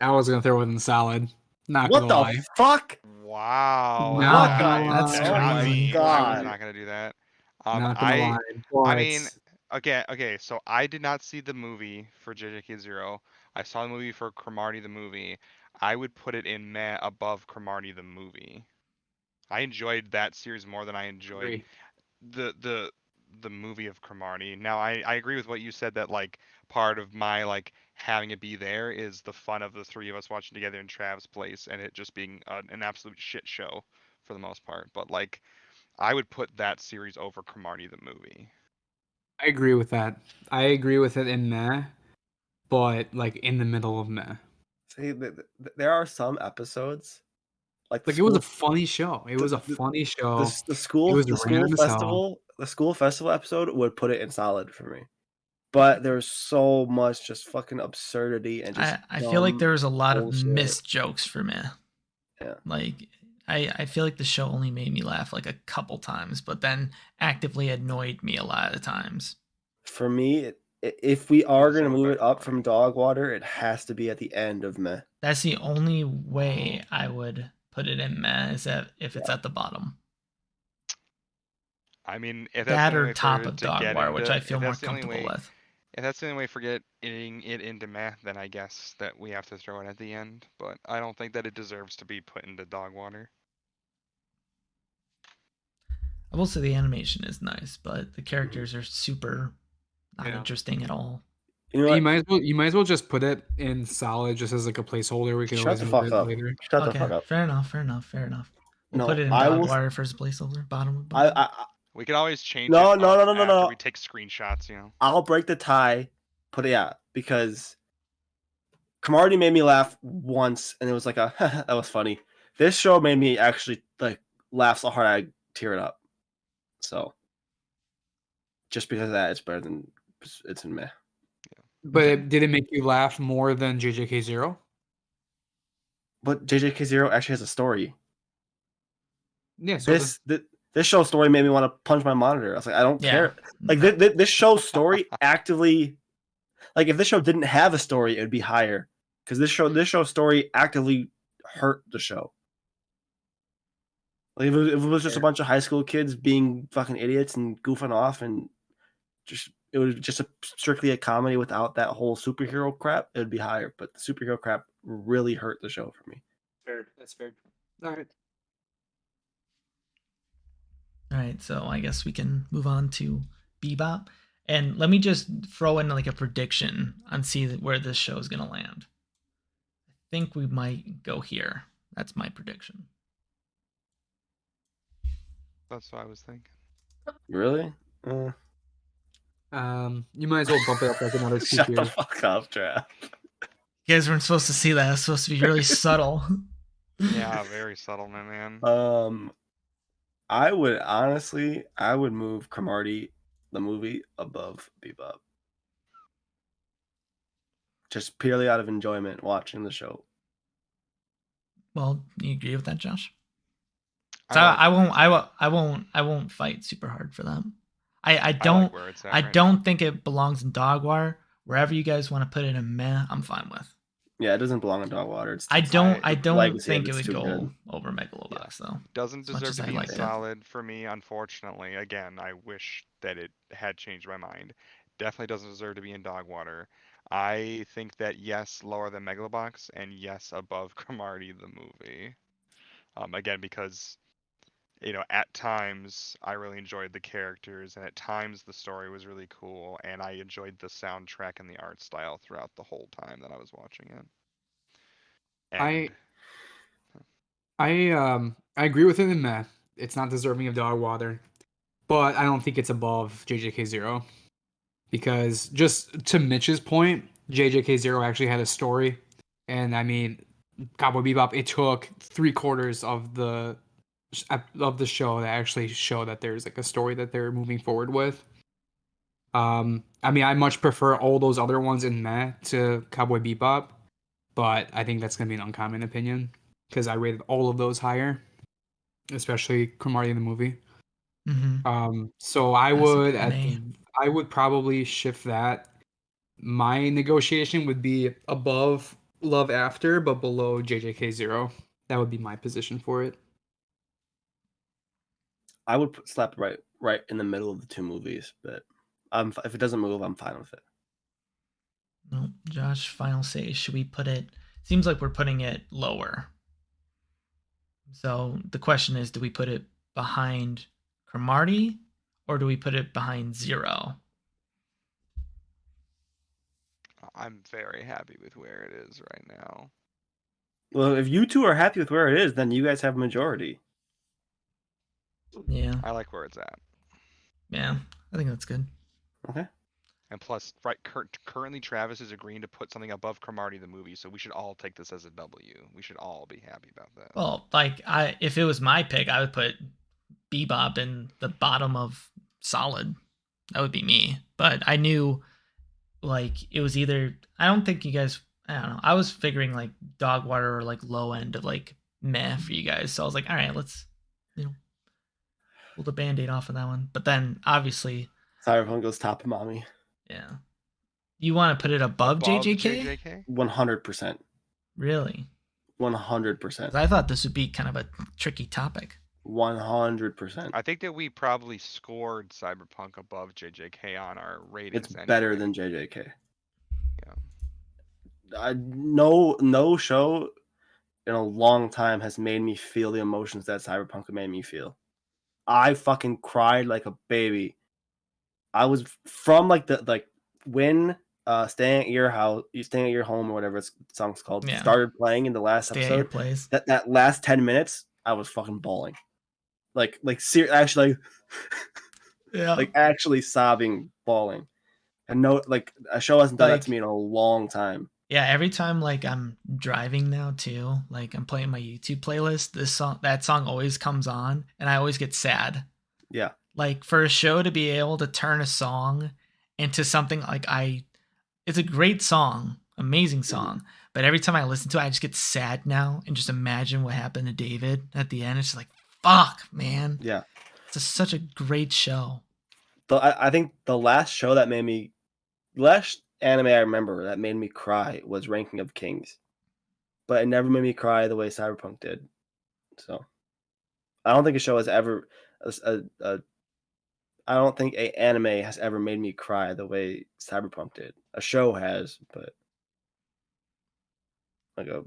I was gonna throw it in solid. Not What gonna the lie. fuck? Wow, Not What gonna the? That's lie. Oh my crazy. I was god! not gonna do that. Not gonna lie. I But mean, okay. So I did not see the movie for JJK0. I saw the movie for Cromartie the movie. I would put it in meh above Cromartie the movie. I enjoyed that series more than I enjoyed agree. the movie of Cromartie. Now I agree with what you said, that like part of my like having it be there is the fun of the three of us watching together in Trav's place and it just being an absolute shit show for the most part. But like I would put that series over Cromartie the movie. I agree with that. I agree with it in meh, but like in the middle of meh. See, there are some episodes like Like it was a funny show. It was a funny show. the It was school random as hell. festival episode would put it in solid for me. But there's so much just fucking absurdity and just I feel like there was a lot of bullshit. missed jokes for me. Yeah. Like I feel like the show only made me laugh like a couple times, but then actively annoyed me a lot of the times. For me, If we are some gonna are move better it than up others. from dog water, it has to be at the end of meh. That's the only way I would put it in meh, is that if it's at the bottom. I mean, if that's the That only or way top for it of to dog get water, which I into, feel if more that's the only comfortable way, with. if that's the only way for getting it into math, then I guess that we have to throw it at the end. But I don't think that it deserves to be put into dog water. I will say the animation is nice, but the characters are super not Yeah. interesting at all. You know You what? might as well just put it in solid just as like a placeholder. We can Shut always the move fuck it up. later. Shut the Okay, fuck up. fair enough. We'll No, put it in I dog will. water first placeholder, bottom. I We could always change no, it no, up no, no, no, after no. we take screenshots, you know. I'll break the tie. Put it out because Cromartie made me laugh once, and it was like a that was funny. This show made me actually like laugh so hard I teared up. So just because of that, it's better than it's in meh. But Okay. did it make you laugh more than JJK0? But JJK0 actually has a story. Yeah, so This show story made me want to punch my monitor. I was like, I don't Yeah. care. Like No. this show's story actively, like if this show didn't have a story, it would be higher. Because this show story actively hurt the show. Like if it was just a bunch of high school kids being fucking idiots and goofing off, and just it was just strictly a comedy without that whole superhero crap, it would be higher. But the superhero crap really hurt the show for me. fair. That's fair. All right. All right, so I guess we can move on to Bebop. And let me just throw in like a prediction and see where this show is going to land. I think we might go here. That's my prediction. That's what I was thinking. Really? You might as well bump it up like another 2 Shut the tiers. fuck up, Trav. You guys weren't supposed to see that. It's supposed to be really subtle. Yeah, very subtle, my man. I would move Cromartie the movie above Bebop. Just purely out of enjoyment watching the show. Well, you agree with that, Josh? I So like I won't fight super hard for that. I don't where it's at I right don't now. think it belongs in dog water. Wherever you guys want to put it in meh, I'm fine with. Yeah, it doesn't belong in dog water. It's I don't legacy think of it it's would too go good. over Megalobox though. Doesn't As much deserve as to I be in liked it. solid for me, unfortunately. Again, I wish that it had changed my mind. Definitely doesn't deserve to be in dog water. I think that yes, lower than Megalobox, and yes, above Cromartie the movie. Again, because at times I really enjoyed the characters, and at times the story was really cool, and I enjoyed the soundtrack and the art style throughout the whole time that I was watching it. And I agree with it in meh. It's not deserving of dog water, but I don't think it's above JJK0 because just to Mitch's point, JJK0 actually had a story, and I mean, Cowboy Bebop. It took 3/4 of the show to actually show that there's like a story that they're moving forward with. I mean, I much prefer all those other ones in meh to Cowboy Bebop, but I think that's gonna be an uncommon opinion because I rated all of those higher, especially Cromartie in the movie. So I would probably shift that. My negotiation would be above Love After, but below JJK0. That would be my position for it. I would slap right in the middle of the two movies, but if it doesn't move, I'm fine with it. No, Josh, final say. Should we put it? Seems like we're putting it lower. So the question is, do we put it behind Cromartie or do we put it behind Zero? I'm very happy with where it is right now. Well, if you two are happy with where it is, then you guys have a majority. Yeah. I like where it's at. Yeah, I think that's good. Okay. And plus, currently Travis is agreeing to put something above Cromartie the movie, so we should all take this as a W. We should all be happy about that. Well, like if it was my pick, I would put Bebop in the bottom of solid. That would be me. But I knew like it was either I don't think you guys I don't know. I was figuring like dog water or like low end of like meh for you guys. So I was like, all right, let's pull the band-aid off of that one. But then obviously Cyberpunk goes top of mommy. yeah. You want to put it above, Above JJK? JJK? 100%. Really? 100%. 'Cause I thought this would be kind of a tricky topic. 100%. I think that we probably scored Cyberpunk above JJK on our ratings. It's better anyway. than JJK. Yeah. No show in a long time has made me feel the emotions that Cyberpunk made me feel. I fucking cried like a baby. I was from when staying at your house, staying at your home or whatever the song's called, Yeah. started playing in the last Stay at your episode. place. That last 10 minutes, I was fucking bawling. Actually Yeah. like actually sobbing, bawling. And no, like a show hasn't done that to Like- me in a long time. Yeah, every time like I'm driving now too, like I'm playing my YouTube playlist, that song always comes on and I always get sad. Yeah. Like for a show to be able to turn a song into something it's a great song, amazing song, but every time I listen to it I just get sad now and just imagine what happened to David at the end. It's just like, fuck, man. Yeah. It's such a great show. I think the last anime I remember that made me cry was Ranking of Kings, but it never made me cry the way Cyberpunk did. So I don't think a show has ever, I don't think a anime has ever made me cry the way Cyberpunk did. A show has, but like a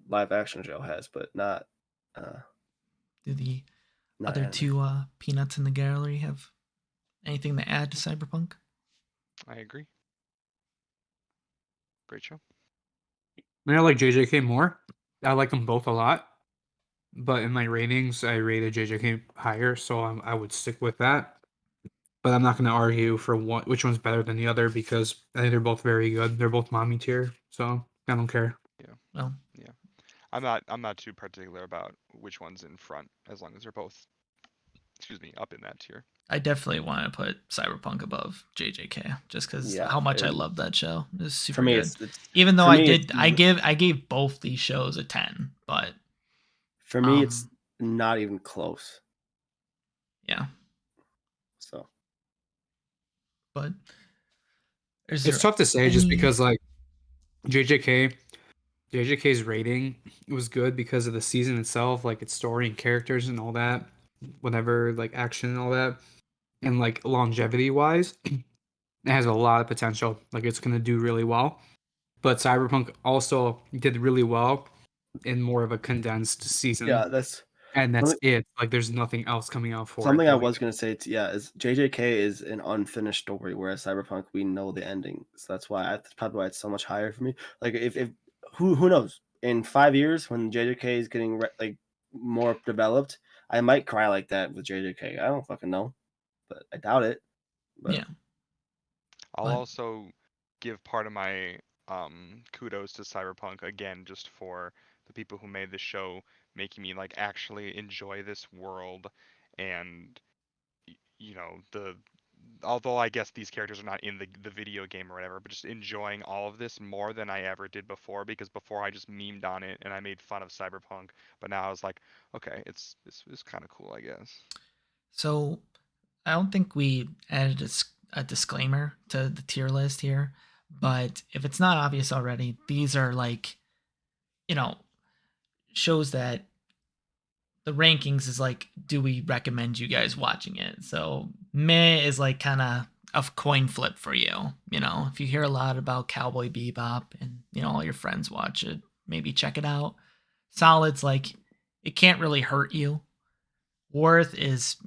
live action show has, but not. Do the Not other anime. two peanuts in the gallery have anything to add to Cyberpunk? I agree. Great show. I mean, I like JJK more. I like them both a lot. But in my ratings, I rated JJK higher, so I would stick with that. But I'm not going to argue for which one's better than the other because I think they're both very good. They're both mommy tier, so I don't care. Well, I'm not too particular about which one's in front as long as they're both, up in that tier. I definitely want to put Cyberpunk above JJK just because Yeah, how much I and love that show. It's super For me, good. it's Even though for I me, did, it's- I gave both these shows a 10, but for me, it's not even close. yeah. So But It's tough to say just because like JJK's rating was good because of the season itself, like its story and characters and all that, whatever, like action and all that, and like longevity wise, it has a lot of potential. Like it's gonna do really well. But Cyberpunk also did really well in more of a condensed season. yeah, that's And that's something- it. Like there's nothing else coming out for something it. I was gonna say. Is JJK is an unfinished story, whereas Cyberpunk we know the ending. So that's probably why it's so much higher for me. Like if who knows, in 5 years when JJK is getting like more developed, I might cry like that with JJK. I don't fucking know, but I doubt it. But Yeah. I'll But- also give part of my kudos to Cyberpunk again, just for the people who made the show, making me like actually enjoy this world, and although I guess these characters are not in the video game or whatever, but just enjoying all of this more than I ever did before, because before I just memed on it and I made fun of Cyberpunk, but now I was like, okay, it's kind of cool, I guess. So I don't think we added a disclaimer to the tier list here, but if it's not obvious already, these are like, shows that the rankings is like, do we recommend you guys watching it? So meh is like kind of a coin flip for you. If you hear a lot about Cowboy Bebop and all your friends watch it, maybe check it out. Solid's like, it can't really hurt you. Worth is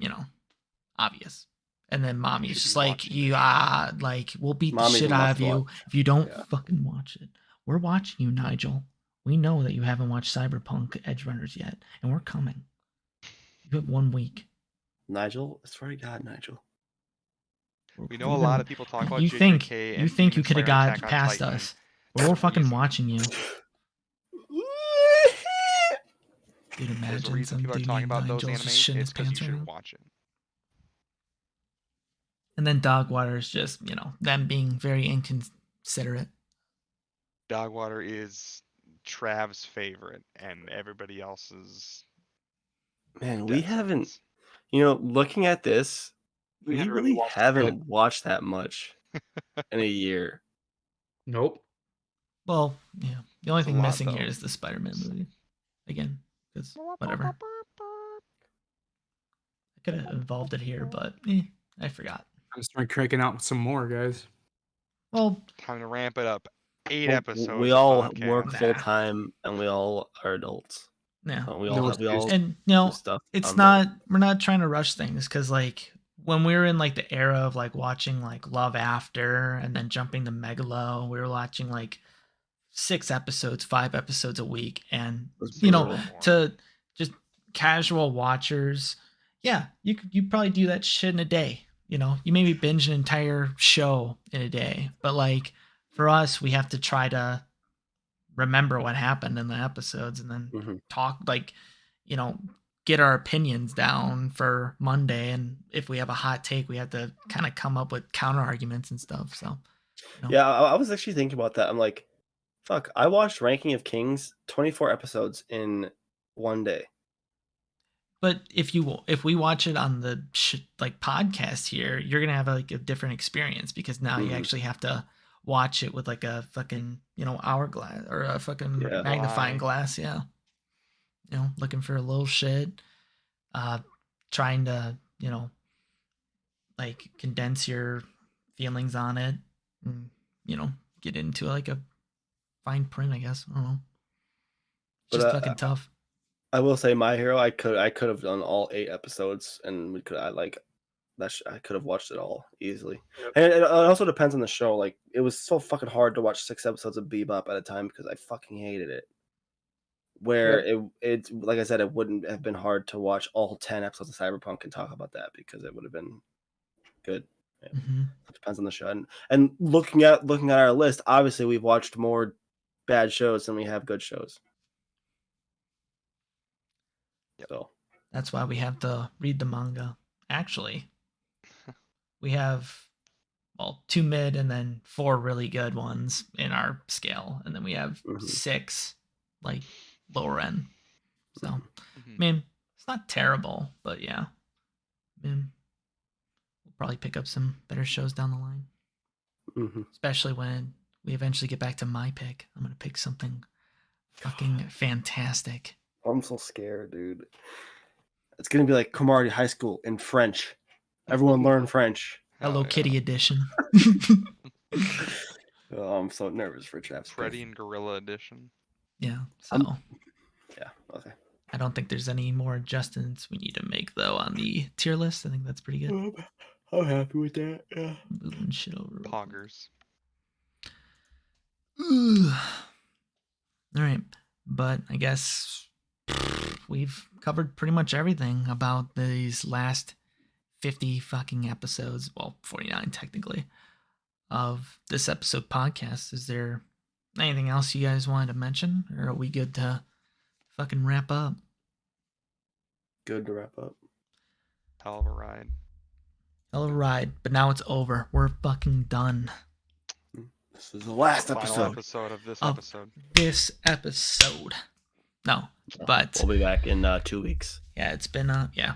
obvious. And then Mommy's just like, we'll beat the Mommy's shit a out of you must-watch. if you don't Yeah. fucking watch it. We're watching you, Nigel. We know that you haven't watched Cyberpunk Edge Runners yet, and we're coming. You have 1 week. Nigel, I swear to God, Nigel. We know a lot of people talk about You JJK think and you think you Demon could have Slayer and got Attack on past Titan us, but we're fucking reason. watching you. Dude, There's a imagine reason some people are dude talking named about those Nigel just animes. shitting his It's because you pants right now. should watch it. And then Dogwater is just, them being very inconsiderate. Dogwater is Trav's favorite, and everybody else's. Man, we death haven't. sentence. Looking at this, we hadn't really watched haven't it. watched that much in a year. Nope. Well, yeah. The only It's a thing lot, missing here though. is the Spider-Man movie. Again, because whatever. I could have involved it here, but I forgot. I'm starting cranking out some more, guys. Well, Time to ramp it up. 8 Well, we episodes a all work podcast. Nah. full time, and we all are adults. yeah. We No all excuse. And do stuff. it's on the- not. We're not trying to rush things because like when we were in like the era of like watching like Love After and then jumping to Megalo, we were watching like 6 episodes, 5 episodes a week, and That's you know brutal. to just casual watchers, yeah, you probably do that shit in a day. You maybe binge an entire show in a day, but like for us, we have to try to remember what happened in the episodes and then Mhm. talk like get our opinions down for Monday, and if we have a hot take we have to kind of come up with counter arguments and stuff. So Yeah, I was actually thinking about that. I'm like, fuck, I watched Ranking of Kings 24 episodes in one day. but if we watch it on the like podcast here, you're gonna have like a different experience because now you Mhm. actually have to watch it with like a fucking hourglass or a fucking Yeah. magnifying Why? glass. Yeah, looking for a little shit, trying to like condense your feelings on it and get into like a fine print, I guess. I don't know. But, Just fucking tough. I will say, My Hero, I could have done all 8 episodes, and we could I could have watched it all easily. Yep. And it also depends on the show. Like, it was so fucking hard to watch 6 episodes of Bebop at a time because I fucking hated it. Where it like I said, it wouldn't have been hard to watch all 10 episodes of Cyberpunk and talk about that because it would have been good. Yeah. Mhm. It depends on the show. And looking at our list, obviously we've watched more bad shows than we have good shows. So That's why we have to read the manga. Actually, we have 2 mid and then 4 really good ones in our scale, and then we have Mhm. 6 like lower end. So, I Mhm. mean, it's not terrible, but yeah, I mean, we'll probably pick up some better shows down the line, mhm. especially when we eventually get back to my pick. I'm gonna pick something fucking fantastic. I'm so scared, dude. It's gonna be like Cromartie High School in French. Everyone learn French. Hello Hell yeah. Kitty edition. Oh, I'm so nervous for Travis. Freddy and Gorilla Edition. Yeah, so Yeah. Okay. I don't think there's any more adjustments we need to make though on the tier list. I think that's pretty good. I'm happy with that. Yeah. Moving shit over. real quick. Poggers. Ooh. All right, but I guess we've covered pretty much everything about these last 50 fucking episodes. Well, 49 technically of this episode podcast. Is there anything else you guys wanted to mention, or are we good to fucking wrap up? Good to wrap up. Hell of a ride. Hell of a ride, but now it's over. We're fucking done. This is the last Final episode. episode of this Of episode. This episode. No, but We'll be back in 2 weeks. yeah, it's been yeah.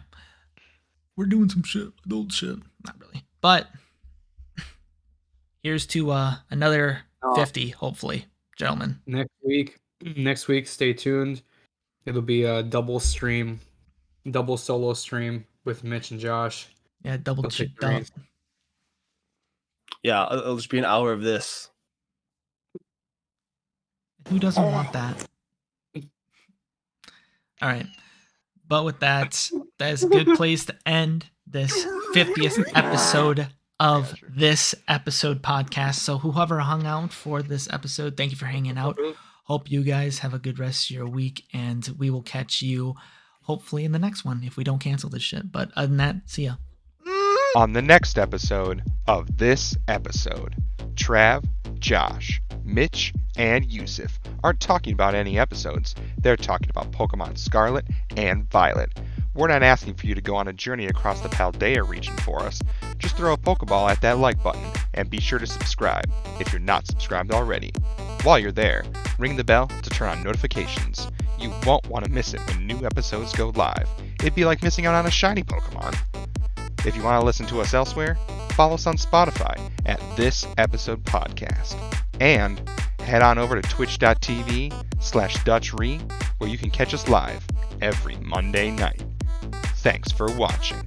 We're doing some shit, adult shit. Not really. But here's to another 50, hopefully, gentlemen. Next week, stay tuned. It'll be a double solo stream with Mitch and Josh. Yeah, double They'll check take turns. Yeah, it'll just be an hour of this. Who doesn't want that? All right. But with that is a good place to end this 50th episode of This Episode podcast. So whoever hung out for this episode, thank you for hanging out. Hope you guys have a good rest of your week, and we will catch you hopefully in the next one if we don't cancel this shit. But other than that, see ya. On the next episode of This Episode, Trav, Josh, Mitch, and Yusuf aren't talking about any episodes. They're talking about Pokemon Scarlet and Violet. We're not asking for you to go on a journey across the Paldea region for us. Just throw a Pokeball at that like button and be sure to subscribe if you're not subscribed already. While you're there, ring the bell to turn on notifications. You won't want to miss it when new episodes go live. It'd be like missing out on a shiny Pokemon. If you want to listen to us elsewhere, follow us on Spotify at This Episode Podcast. And head on over to twitch.tv/DutchRe, where you can catch us live every Monday night. Thanks for watching.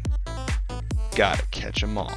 Gotta catch 'em all.